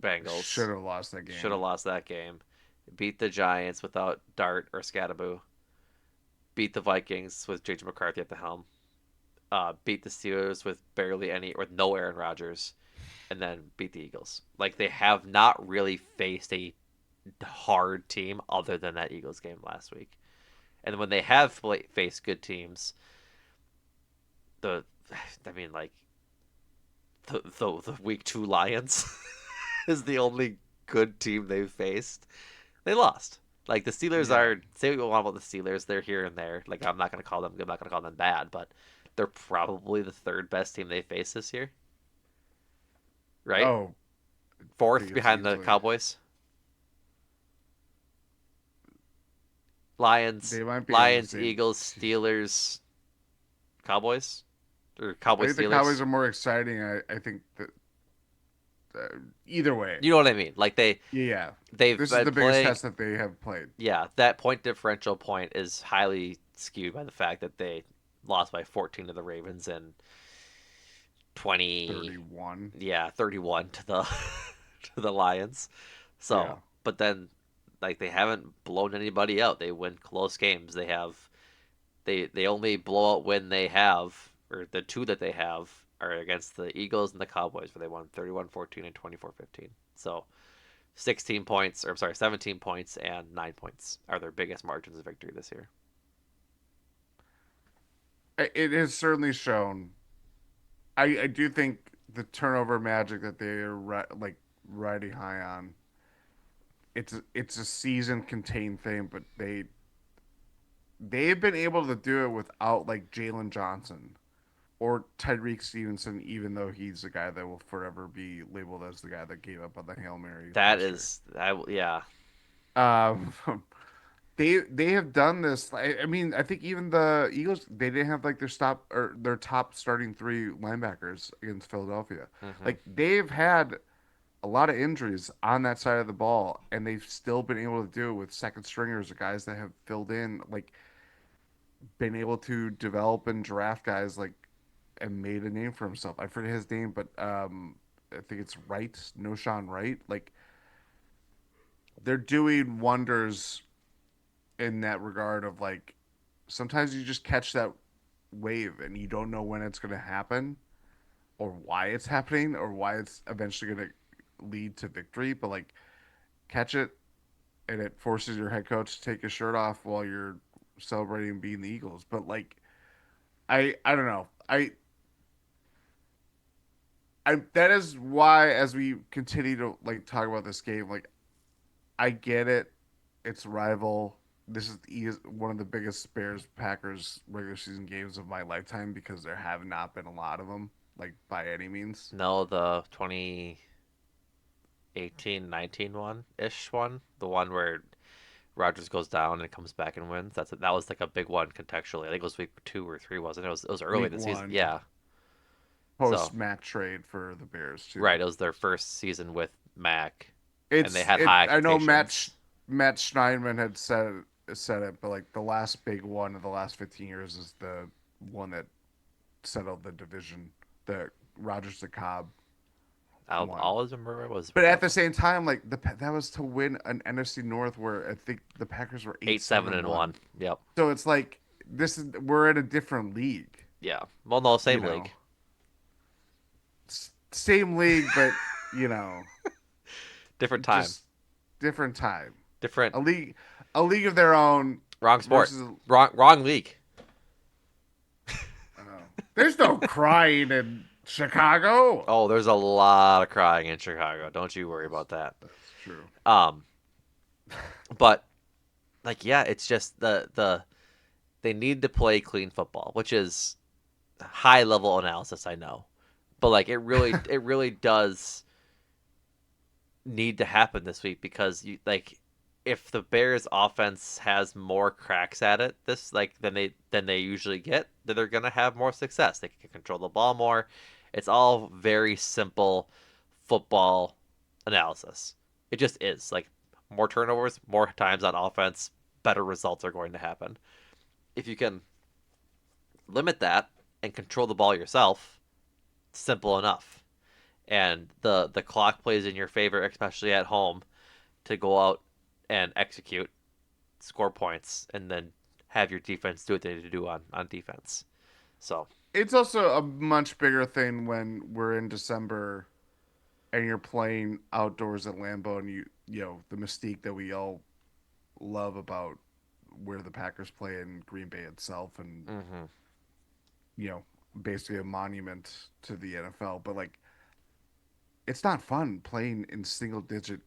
should Bengals. have lost that Should game. have lost that game. Beat the Giants without Dart or Scadaboo. Beat the Vikings with JJ McCarthy at the helm. Beat the Steelers with barely any with no Aaron Rodgers, and then beat the Eagles. Like they have not really faced a hard team other than that Eagles game last week. And when they have faced good teams, the I mean like the week two Lions is the only good team they've faced. They lost. Like the Steelers Yeah. are say what you want about the Steelers, they're here and there. Like I'm not gonna call them bad, but they're probably the third best team they faced this year, right? Oh, I Fourth think it's behind the easily. Cowboys. Lions, They might be in the Lions, same. Eagles, Steelers, Cowboys, or I Cowboys, think the Cowboys Steelers. are more exciting. I think that either way, You know what I mean? Like yeah, they've this is been the biggest playing. test that they have played. Yeah, that point differential point is highly skewed by the fact that they lost by 14 to the Ravens and 20, 31. yeah, 31 to the to the Lions. Yeah. So, but then like they haven't blown anybody out. They win close games. They only blowout win they have, or the two that they have are against the Eagles and the Cowboys where they won 31-14 and 24-15. So, 16 points, or I'm sorry, 17 points and 9 points are their biggest margins of victory this year. It has certainly shown. I do think the turnover magic that they're like riding high on. It's a season contained thing, but they've been able to do it without like Jalen Johnson or Tyreek Stevenson, even though he's the guy that will forever be labeled as the guy that gave up on the Hail Mary That last year. is, yeah, Um, they have done this. I mean, I think even the Eagles they didn't have like their top starting three linebackers against Philadelphia. hmm Like they've had a lot of injuries on that side of the ball, and they've still been able to do it with second stringers, or guys that have filled in, like been able to develop and draft guys like and made a name for himself. I forget his name, but I think it's Wright, No Sean Wright. Like they're doing wonders in that regard of like sometimes you just catch that wave and you don't know when it's going to happen or why it's happening or why it's eventually going to lead to victory, but like catch it and it forces your head coach to take his shirt off while you're celebrating being the Eagles. But like I don't know. I that is why as we continue to like talk about this game, like I get it. It's rival. This is one of the biggest Bears Packers regular season games of my lifetime because there have not been a lot of them, like by any means. no, the 2018-19 one ish one, the one where Rodgers goes down and comes back and wins. That was like a big one contextually. I think it was week two or three, wasn't it? It was early in Week the season. one, Yeah, So post Mac trade for the Bears too. right, it was their first season with Mac, and they It's had it. high I know expectations. Matt Steinman had said it, but like the last big one of the last 15 years is the one that settled the division, the Rogers to Cobb I'll one. always remember it was But at the same time, like that was to win an NFC North where I think the Packers were eight 8-7 seven and one. 1. Yep. So it's like this is we're in a different league, Yeah. Well, no, you same know. league. Same league, but you know, Different time. just different time. Different. A league, a league of their own Wrong sport. versus. Wrong league. There's no crying in Chicago. Oh, there's a lot of crying in Chicago. Don't you worry about that. That's true. Um, but like, yeah, it's just the they need to play clean football, which is high level analysis, I know, but like it really does need to happen this week because you like if the Bears offense has more cracks at it this like than they usually get, then they're gonna have more success. They can control the ball more. It's all very simple football analysis. It just is like more turnovers, more times on offense, better results are going to happen. If you can limit that and control the ball yourself, simple enough. And the clock plays in your favor, especially at home, to go out and execute, score points, and then have your defense do what they need to do on defense. So It's also a much bigger thing when we're in December and you're playing outdoors at Lambeau, and you know the mystique that we all love about where the Packers play in Green Bay itself, and mhm. you know basically a monument to the NFL. But like, it's not fun playing in single digit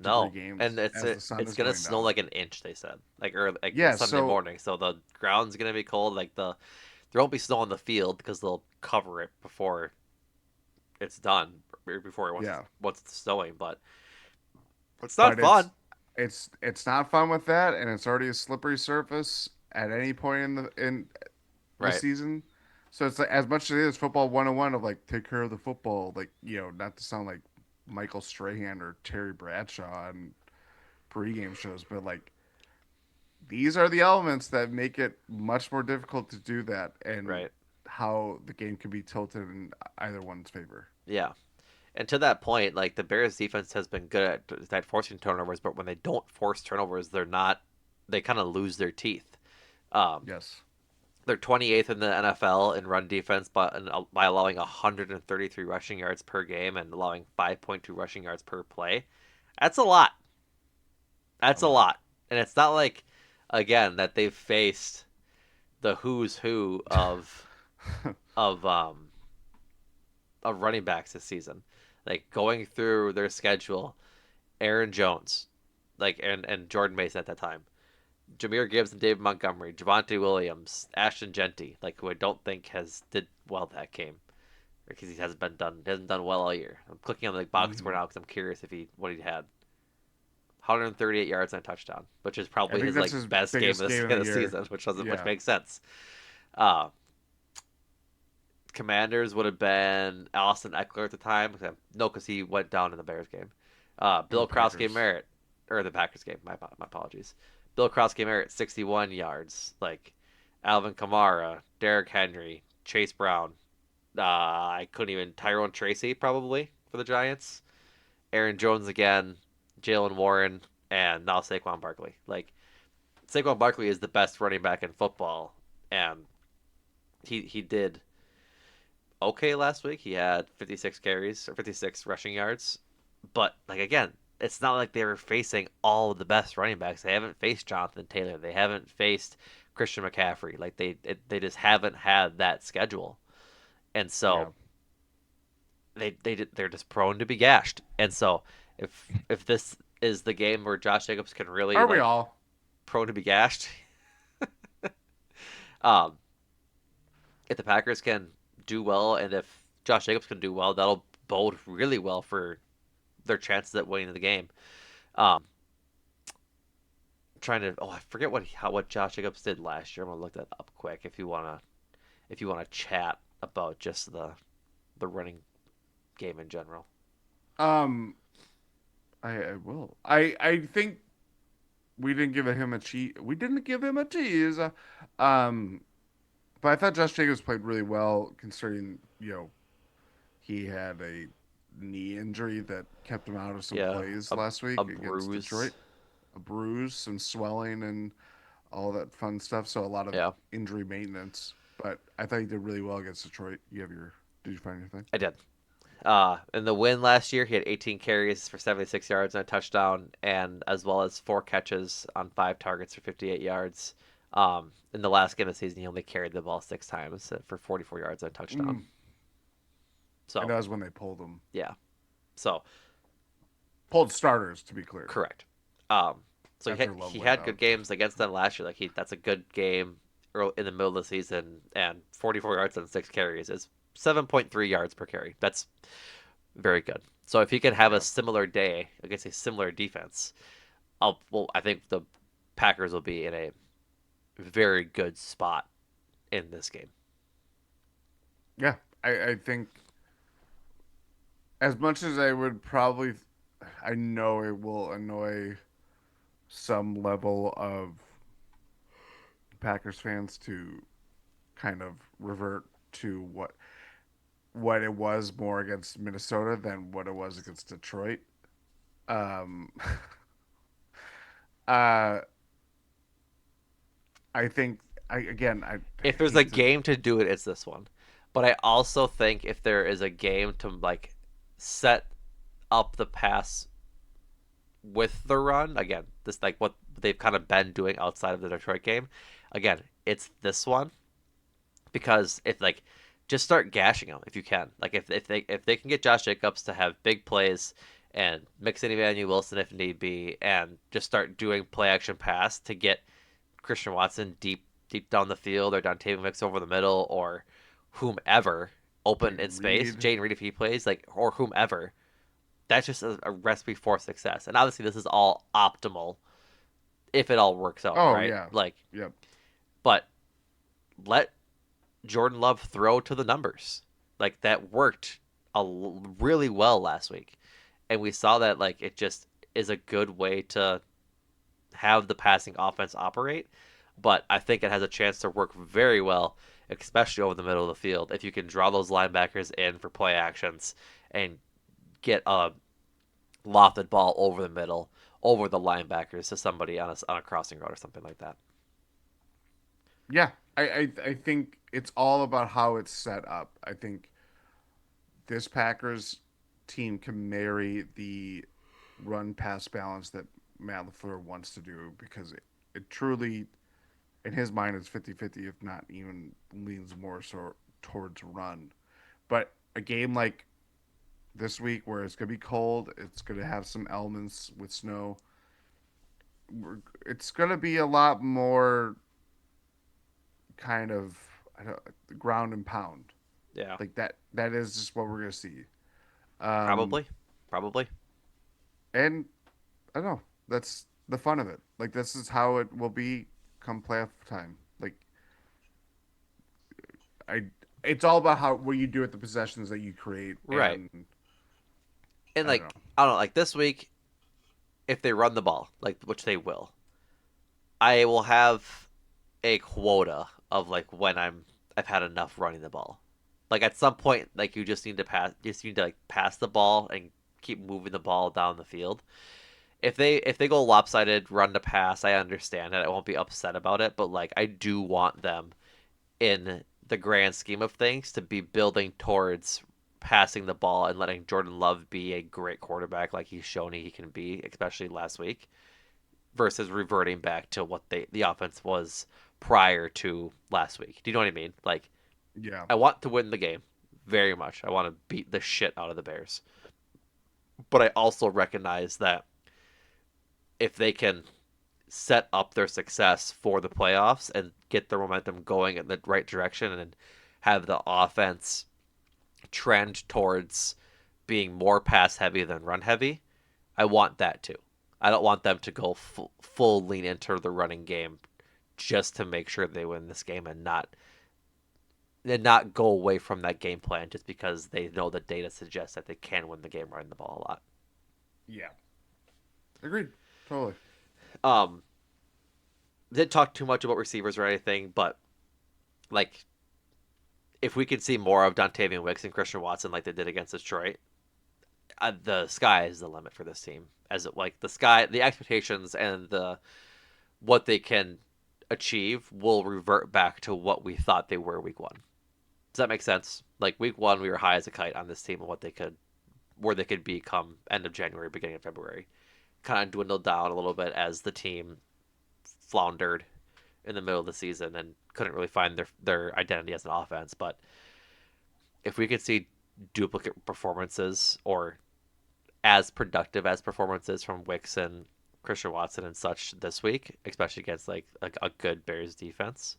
degree No, and games it's as the it, sun it's is gonna going snow down. like an inch. They said or like Yeah, Sunday so morning, so the ground's gonna be cold. Like there won't be snow on the field because they'll cover it before it's done, before yeah, once it's snowing. But it's not but fun. it's not fun with that, and it's already a slippery surface at any point in the Right, season. So it's like, as much as it is football 101 of like take care of the football, like you know, not to sound like Michael Strahan or Terry Bradshaw on pregame shows, but like these are the elements that make it much more difficult to do that, and right, how the game can be tilted in either one's favor. yeah. And to that point, like the Bears defense has been good at forcing turnovers, but when they don't force turnovers, they're not. They kind of lose their teeth. Um, Yes. they're 28th in the NFL in run defense, but by allowing 133 rushing yards per game and allowing 5.2 rushing yards per play. That's a lot. A That's a lot. lot. And it's not like, again, that they've faced the who's who of um of running backs this season. Like going through their schedule, Aaron Jones, like and Jordan Mason at that time, Jameer Gibbs and David Montgomery, Javonte Williams, Ashton Genty, like who I don't think has did well that game because he hasn't done well all year. I'm clicking on the box score Hmm. now because I'm curious if he what he had. 138 yards and a touchdown, which is I probably think his that's like his best game biggest game of of the the year. season, which Yeah. makes sense. Uh, Commanders would have been Allison Eckler at the time. No, because he went down in the Bears game. And the Bill Krause Packers. Merritt, or the Packers game. My apologies. Bill Krause Merritt, 61 yards. Like Alvin Kamara, Derrick Henry, Chase Brown. I couldn't even Tyrone Tracy probably for the Giants. Aaron Jones again, Jalen Warren, and now Saquon Barkley. Like Saquon Barkley is the best running back in football, and he did okay last week. He had 56 carries or 56 rushing yards, but like again, it's not like they were facing all of the best running backs. They haven't faced Jonathan Taylor. They haven't faced Christian McCaffrey. Like they just haven't had that schedule, and Yeah. so they're just prone to be gashed. And so if this is the game where Josh Jacobs can really Are we like all? prone to be gashed, um, if the Packers can do well and if Josh Jacobs can do well, that'll bode really well for their chances at winning the game. Trying to I forget what Josh Jacobs did last year. I'm gonna look that up quick if you wanna chat about just the the running game in general. Um, I will. I think we didn't give him a cheat. We didn't give him a tease. Um, but I thought Josh Jacobs played really well considering, he had a knee injury that kept him out of some Yeah, plays a last a week against bruise. Detroit. A bruise, some swelling, and all that fun stuff. So a lot of Yeah, injury maintenance. But I thought he did really well against Detroit. Did you find anything? I did. In the win last year, he had 18 carries for 76 yards and a touchdown, and as well as 4 catches on 5 targets for 58 yards. In the last game of the season, he only carried the ball 6 times for 44 yards and a touchdown. Mm. And So, that was when they pulled him. yeah. So, Pulled starters, to be clear, correct. Um, so after Love he went had good out. games against them last year. Like that's a good game early in the middle of the season, and 44 yards and 6 carries is 7.3 yards per carry. That's very good. So if he can have a Yeah. similar day against a similar defense, I think the Packers will be in a very good spot in this game. Yeah. I think as much as I would probably, I know it will annoy some level of Packers fans to kind of revert to what it was more against Minnesota than what it was against Detroit. Um, uh, I think I If there's a hate to. game to do it, it's this one. But I also think if there is a game to like set up the pass with the run, again, this like what they've kind of been doing outside of the Detroit game. Again, it's this one because if like just start gashing them if you can. Like if they can get Josh Jacobs to have big plays and mix in Emmanuel Wilson if need be, and just start doing play action pass to get Christian Watson deep down the field or Dontayvion Mix over the middle or whomever open in Jaden space, Reed. Jaden Reed if he plays like or whomever. That's just a recipe for success. And obviously this is all optimal if it all works out, Oh right? yeah, Like, yep, but let Jordan Love throw to the numbers. Like that worked really well last week, and we saw that like it just is a good way to have the passing offense operate. But I think it has a chance to work very well, especially over the middle of the field, if you can draw those linebackers in for play actions and get a lofted ball over the middle, over the linebackers to somebody on a crossing route or something like that. yeah. I think it's all about how it's set up. I think this Packers team can marry the run pass balance that Matt LaFleur wants to do because it truly in his mind it's 50-50 if not even leans more so towards run. But a game like this week where it's going to be cold, it's going to have some elements with snow. It's going to be a lot more kind of I don't, ground and pound. Yeah, Like that is just what we're going to see. Um, probably, probably. and I don't know. That's the fun of it. Like this is how it will be come playoff time. Like I it's all about how what you do with the possessions that you create Right. and And I don't like know. I don't know, like this week, if they run the ball, like which they will, I will have a quota of like when I've had enough running the ball. Like at some point, like you just need to like pass the ball and keep moving the ball down the field. If they go lopsided, run to pass, I understand it. I won't be upset about it, but like I do want them in the grand scheme of things to be building towards passing the ball and letting Jordan Love be a great quarterback like he's shown he can be, especially last week, versus reverting back to what the offense was prior to last week. Do you know what I mean? Like Yeah. I want to win the game very much. I want to beat the shit out of the Bears. But I also recognize that if they can set up their success for the playoffs and get their momentum going in the right direction and have the offense trend towards being more pass heavy than run heavy, I want that too. I don't want them to go full lean into the running game just to make sure they win this game and not and not go away from that game plan just because they know the data suggests that they can win the game running the ball a lot. Yeah. Agreed. Totally. Um, didn't talk too much about receivers or anything, but like if we could see more of Dontavian Wicks and Christian Watson like they did against Detroit, the sky is the limit for this team. As it like the sky, the expectations and the what they can achieve will revert back to what we thought they were week 1. Does that make sense? Like week 1, we were high as a kite on this team and what they could, where they could be come end of January, beginning of February. Kind of dwindled down a little bit as the team floundered in the middle of the season and couldn't really find their identity as an offense. But if we could see duplicate performances or as productive as performances from Wicks and Christian Watson and such this week, especially against like a good Bears defense,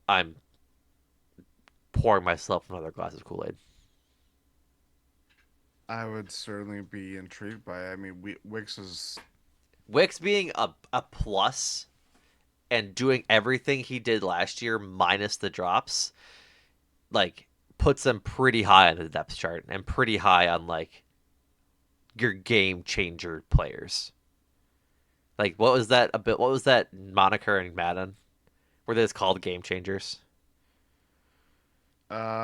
I'm pouring myself another glass of Kool Aid. I would certainly be intrigued by it. I mean, Wix is. Wicks being a plus and doing everything he did last year minus the drops, like puts him pretty high on the depth chart and pretty high on like your game changer players. Like what was that a bit? What was that moniker in Madden? Were they just called game changers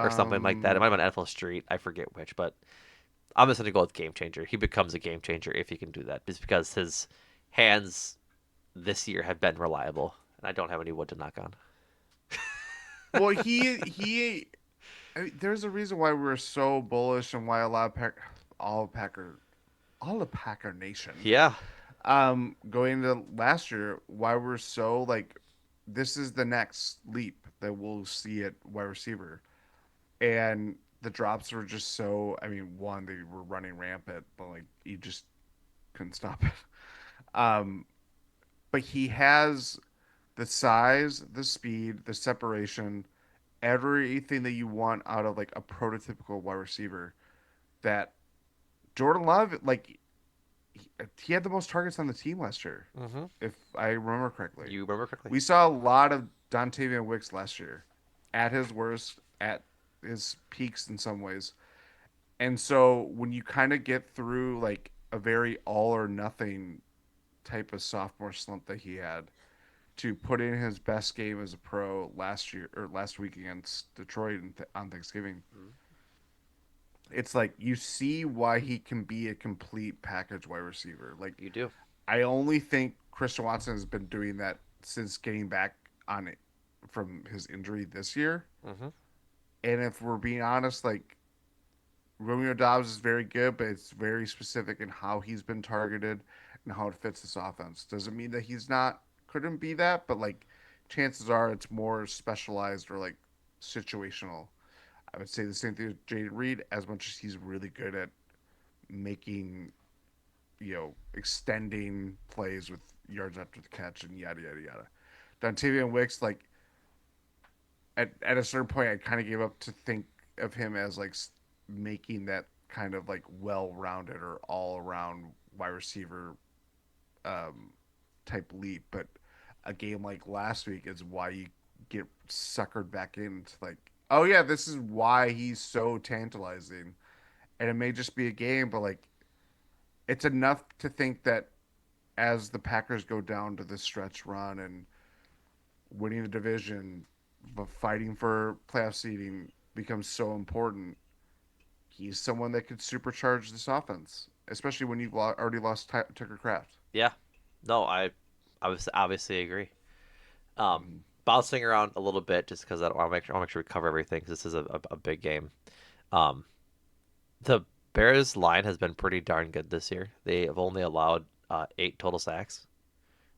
or something like that? It might Um, have been NFL Street. I forget which, but I'm just gonna go with game changer. He becomes a game changer if he can do that, just because his hands this year have been reliable, and I don't have any wood to knock on. well, he. I mean, there's a reason why we're so bullish and why a lot of all of Packer, all of Packer Nation, Yeah, going into last year, why we're so like, this is the next leap that we'll see at wide receiver, and the drops were just so. I mean, one, they were running rampant, but like you just couldn't stop it. Um, but he has the size, the speed, the separation, everything that you want out of like a prototypical wide receiver. That Jordan Love, like he had the most targets on the team last year, mm-hmm. if I remember correctly. You remember correctly. We saw a lot of Dontavian Wicks last year, at his worst, at his peaks in some ways. And so when you kind of get through like a very all or nothing type of sophomore slump that he had, to put in his best game as a pro last year or last week against Detroit on Thanksgiving. Mm-hmm. It's like you see why he can be a complete package wide receiver. Like You do. I only think Christian Watson has been doing that since getting back on it from his injury this year. Mm-hmm. And if we're being honest, like Romeo Dobbs is very good, but it's very specific in how he's been targeted and how it fits this offense. Doesn't mean that he's not couldn't be that, but like chances are it's more specialized or like situational. I would say the same thing with Jaden Reed, as much as he's really good at making, extending plays with yards after the catch and yada yada yada. Dontavian Wicks, like at a certain point, I kind of gave up to think of him as like making that kind of like well-rounded or all-around wide receiver um, type leap. But a game like last week is why you get suckered back into like, oh yeah, this is why he's so tantalizing. And it may just be a game, but like it's enough to think that as the Packers go down to the stretch run and winning the division, but fighting for playoff seeding becomes so important. He's someone that could supercharge this offense, especially when you've already lost Tucker Craft. Yeah. No, I was obviously agree. Um, Mm-hmm. Bouncing around a little bit just because I want to make sure we cover everything because this is a big game. Um, the Bears line has been pretty darn good this year. They have only allowed 8 total sacks,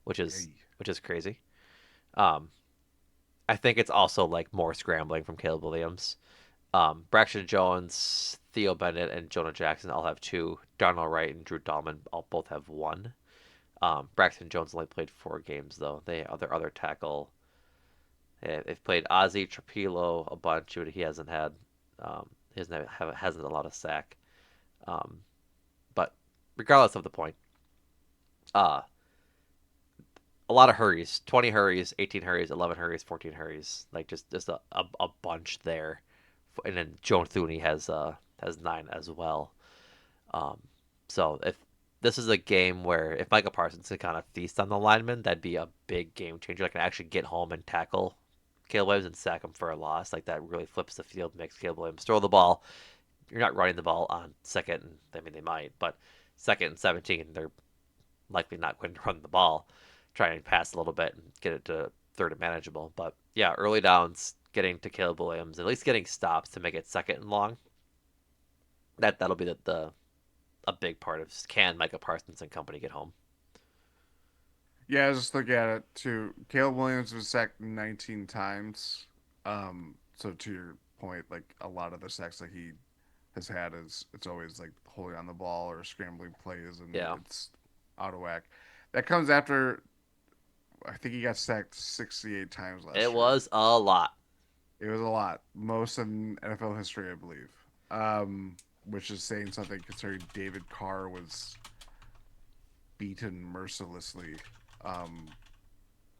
which is Yay. which is crazy. Um, I think it's also like more scrambling from Caleb Williams. Braxton Jones, Theo Bennett, and Jonah Jackson all have 2. Darnell Wright and Drew Dahlman all both have 1. Braxton Jones only played 4 games though. They other tackle. They've played Ozzy Trapilo a bunch, but he hasn't had hasn't allowed a sack. Um, but regardless of the point, uh, a lot of hurries, 20 hurries, 18 hurries, 11 hurries, 14 hurries, like just a bunch there. And then Joan Thuney has 9 as well. Um, so if this is a game where if Micah Parsons could kind of feast on the lineman, that'd be a big game changer. Like, can actually get home and tackle Caleb Williams and sack him for a loss. Like, that really flips the field, makes Caleb Williams throw the ball. You're not running the ball on second, and I mean they might, but second and 17, they're likely not going to run the ball. Try and pass a little bit and get it to third and manageable. But yeah, early downs, getting to Caleb Williams, at least getting stops to make it second and long. That'll be the a big part of can Micah Parsons and company get home. Yeah, I just look at it too. Caleb Williams was sacked 19 times. So to your point, like a lot of the sacks that he has had is it's always like holding on the ball or scrambling plays and Yeah, it's out of whack. That comes after I think he got sacked 68 times it last year. was a lot. It was a lot, most in NFL history, I believe. Which is saying something considering David Carr was beaten mercilessly um,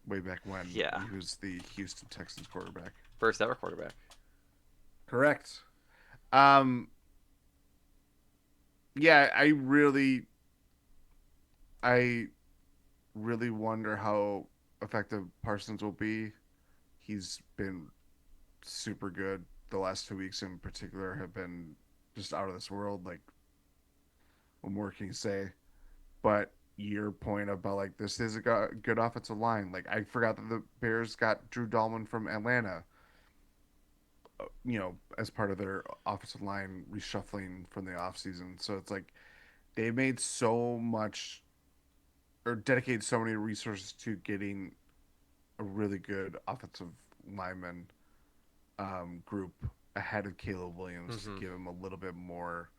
way back when Yeah, he was the Houston Texans quarterback. first ever quarterback. Correct. Um, yeah, I really wonder how effective Parsons will be. He's been super good. The last 2 weeks in particular have been just out of this world. Like, what more can you say? But your point about like this is a good offensive line. Like I forgot that the Bears got Drew Dahlman from Atlanta, as part of their offensive line reshuffling from the offseason. So it's like they made so much or dedicated so many resources to getting a really good offensive lineman group ahead of Caleb Williams to Mm-hmm. give him a little bit more,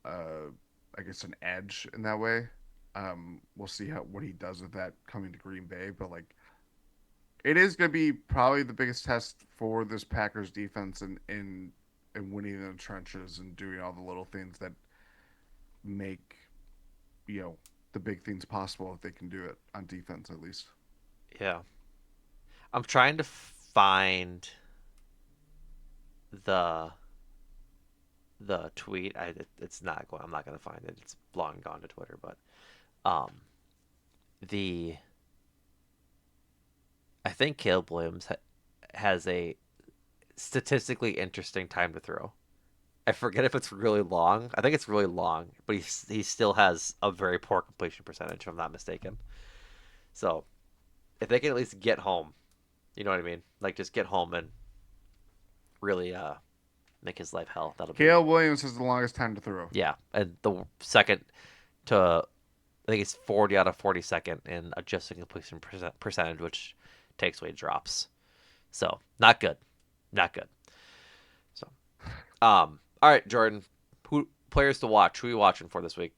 uh, I guess, an edge in that way. We'll see what he does with that coming to Green Bay, but like it is going to be probably the biggest test for this Packers defense and winning in the trenches and doing all the little things that make you know the big things possible if they can do it on defense at least. Yeah, I'm trying to find the the tweet. It's not going. I'm not going to find it. It's long gone to Twitter. But um, the I think Caleb Williams has a statistically interesting time to throw. I forget if it's really long. I think it's really long, but he still has a very poor completion percentage, if I'm not mistaken. So if they can at least get home, you know what I mean? Like, just get home and really make his life hell. That'll be, Caleb Williams has the longest time to throw. yeah. And the second to, I think he's 40 out of 42nd in adjusting completion percentage, which takes away drops. So not good, not good. So all right, Jordan, who players to watch? Who are you watching for this week?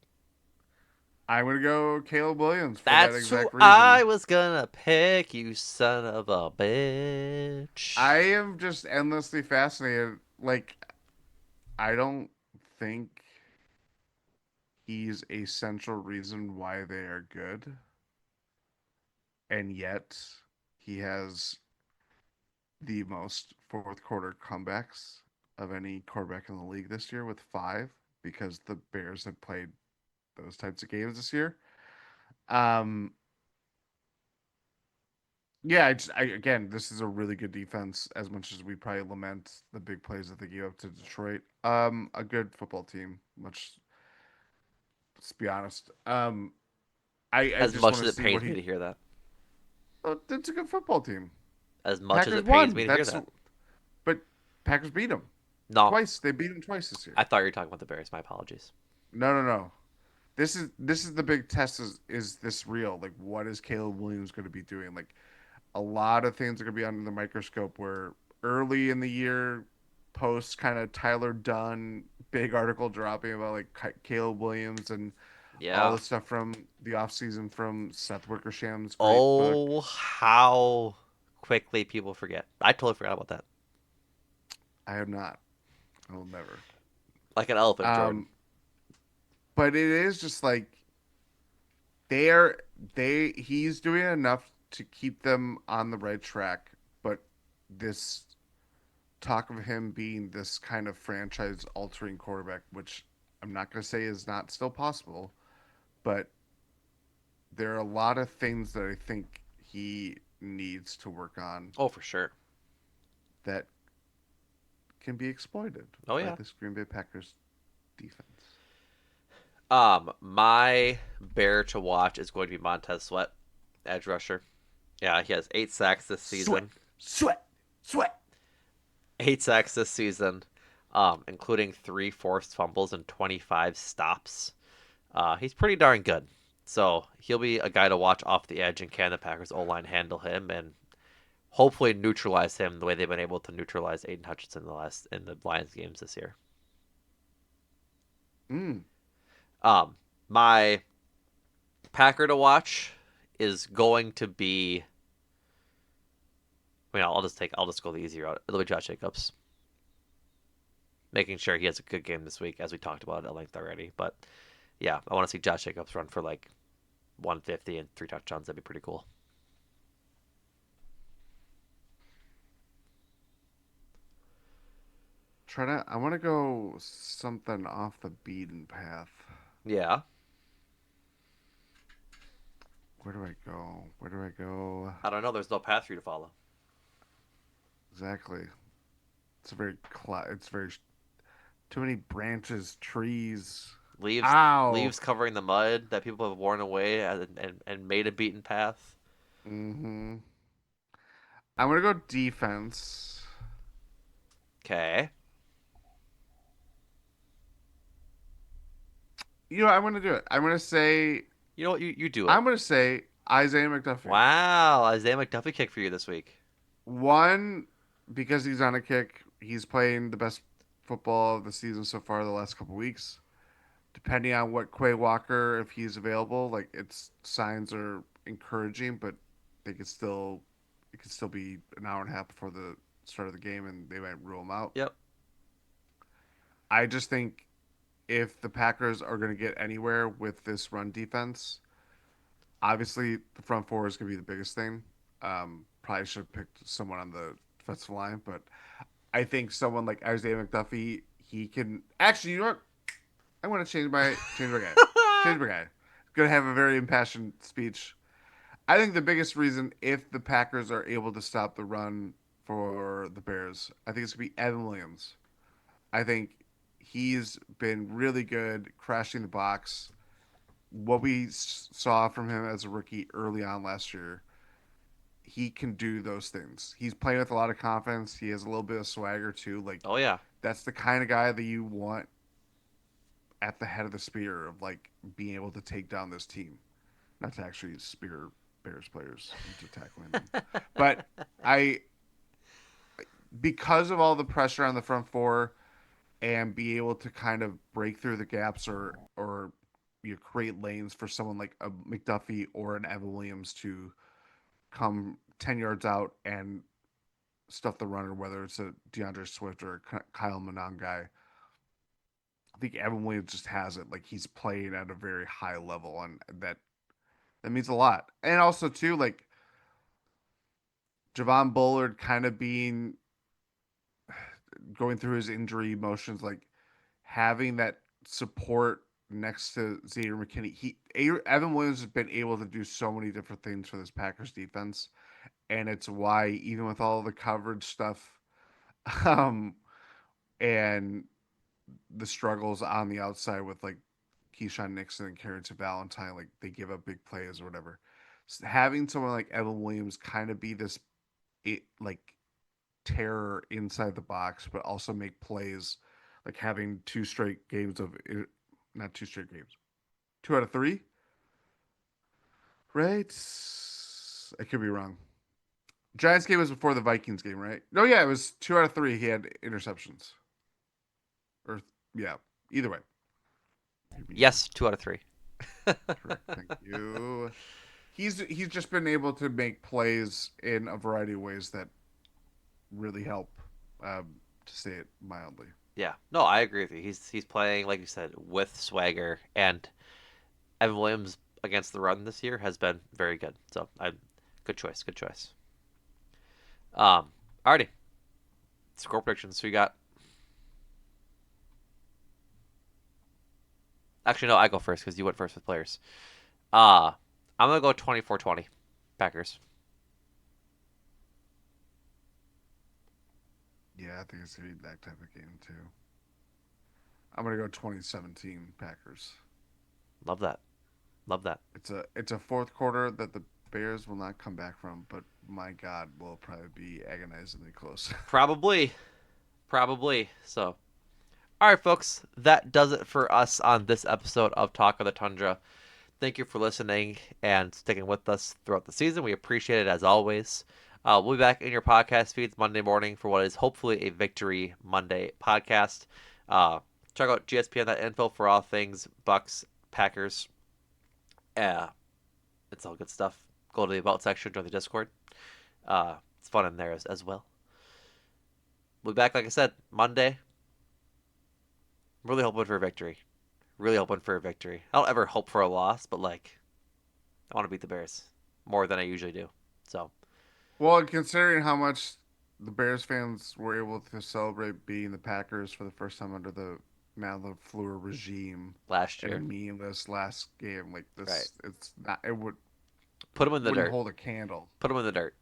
I'm gonna go Caleb Williams for that That's who exact I reason. was gonna pick, you son of a bitch. I am just endlessly fascinated. Like I don't think he's a central reason why they are good, and yet he has the most fourth quarter comebacks of any quarterback in the league this year with five because the Bears have played those types of games this year. Um, yeah, again, this is a really good defense. As much as we probably lament the big plays that they gave up to Detroit, a good football team. Much, let's be honest. I As just much want as to it see pains what me he. to hear that. It's a good football team. As much as Packers it pains won. me to hear That's that. but Packers beat them No, twice. They beat them twice this year. I thought you were talking about the Bears. My apologies. No, no, no. This is the big test. Is this real? Like, what is Caleb Williams going to be doing? Like, a lot of things are going to be under the microscope. Where early in the year, post kind of Tyler Dunn big article dropping about like Caleb Williams and all Yeah. the stuff from the offseason from Seth Wickersham's great book. Oh, how quickly people forget. I totally forgot about that. I have not. I will never. Like an elephant, Jordan. Um, but it is just like they're he's doing enough to keep them on the right track, but this talk of him being this kind of franchise altering quarterback, which I'm not going to say is not still possible, but there are a lot of things that I think he needs to work on Oh, for sure. that can be exploited Oh by yeah. this Green Bay Packers defense. My bear to watch is going to be Montez Sweat, edge rusher. Yeah, he has 8 sacks this Sweat, season. sweat, sweat. 8 sacks this season, including 3 forced fumbles and 25 stops. He's pretty darn good. So he'll be a guy to watch off the edge, and can the Packers O line handle him and hopefully neutralize him the way they've been able to neutralize Aiden Hutchinson in the Lions games this year. Mm. Um, my Packer to watch is going to be. I mean, I'll just go the easier route. It'll be Josh Jacobs, making sure he has a good game this week, as we talked about at length already. But yeah, I want to see Josh Jacobs run for like 150 and 3 touchdowns. That'd be pretty cool. I want to go something off the beaten path. Yeah, Where do I go? Where do I go? I don't know. There's no path for you to follow. Exactly. It's very too many branches, trees. Leaves Ow. leaves covering the mud that people have worn away and made a beaten path. Mm-hmm. I'm gonna go defense. Okay. You know, I'm gonna do it. You know what? You do it. I'm gonna say Isaiah McDuffie. Wow, Isaiah McDuffie kick for you this week. One, because he's on a kick. He's playing the best football of the season so far the last couple weeks. Depending on what Quay Walker, if he's available, like its signs are encouraging, but they could still it could still be an hour and a half before the start of the game, and they might rule him out. Yep. I just think if the Packers are going to get anywhere with this run defense, obviously the front four is going to be the biggest thing. Probably should have picked someone on the defensive line, but I think someone like Isaiah McDuffie, he can actually. You know what? I want to change my guy. Change my guy. Going to have a very impassioned speech. I think the biggest reason if the Packers are able to stop the run for the Bears, I think it's going to be Evan Williams. I think he's been really good crashing the box. What we saw from him as a rookie early on last year, he can do those things. He's playing with a lot of confidence. He has a little bit of swagger too. Like Oh yeah. that's the kind of guy that you want at the head of the spear of like being able to take down this team. Not to actually spear Bears players into tackling them, but I because of all the pressure on the front four and be able to kind of break through the gaps or you create lanes for someone like a McDuffie or an Evan Williams to come 10 yards out and stuff the runner, whether it's a DeAndre Swift or a Kyle Manon guy. I think Evan Williams just has it. Like he's playing at a very high level, and that means a lot. And also too, like Javon Bullard kind of being going through his injury motions, like having that support next to Xavier McKinney. Evan Williams has been able to do so many different things for this Packers defense, and it's why even with all the coverage stuff, um, and the struggles on the outside with like Keyshawn Nixon and Carrington Valentine, like they give up big plays or whatever. So having someone like Evan Williams kind of be this like terror inside the box, but also make plays, like having two straight games of not two straight games, 2 out of 3, right? I could be wrong. Giants game was before the Vikings game, right? No, yeah, it was 2 out of 3. He had interceptions, or yeah, either way. Hear me out. Yes, 2 out of 3. Correct. Thank you. He's just been able to make plays in a variety of ways that really help, to say it mildly. Yeah. No, I agree with you. He's playing like you said with swagger, and Evan Williams against the run this year has been very good. So I, good choice, good choice. Alrighty, score predictions. So you got. Actually, no, I go first because you went first with players. Uh I'm gonna go 24-20, Packers. Yeah, I think it's gonna be that type of game too. I'm gonna go 2017 Packers. Love that. Love that. It's a fourth quarter that the Bears will not come back from, but my God, will probably be agonizingly close. Probably. Probably. So, all right, folks, that does it for us on this episode of Talk of the Tundra. Thank you for listening and sticking with us throughout the season. We appreciate it as always. We'll be back in your podcast feeds Monday morning for what is hopefully a Victory Monday podcast. Uh, Check out gspn.info for all things Bucks, Packers. Uh, it's all good stuff. Go to the About section, join the Discord. It's fun in there as well. We'll be back, like I said, Monday. Really hoping for a victory. Really hoping for a victory. I don't ever hope for a loss, but like I want to beat the Bears more than I usually do. So Well, considering how much the Bears fans were able to celebrate beating the Packers for the first time under the Matt LaFleur regime last in a year, meaningless last game like right? this, it's not. It Put them in the wouldn't dirt. hold a candle. Put them in the dirt.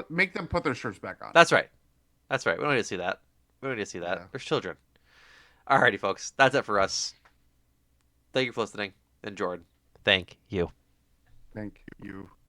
Make them put their shirts back on. That's right. That's right. We don't need to see that. We don't need to see that. Yeah. There's children. Alrighty, folks. That's it for us. Thank you for listening. And Jordan, thank you. Thank you.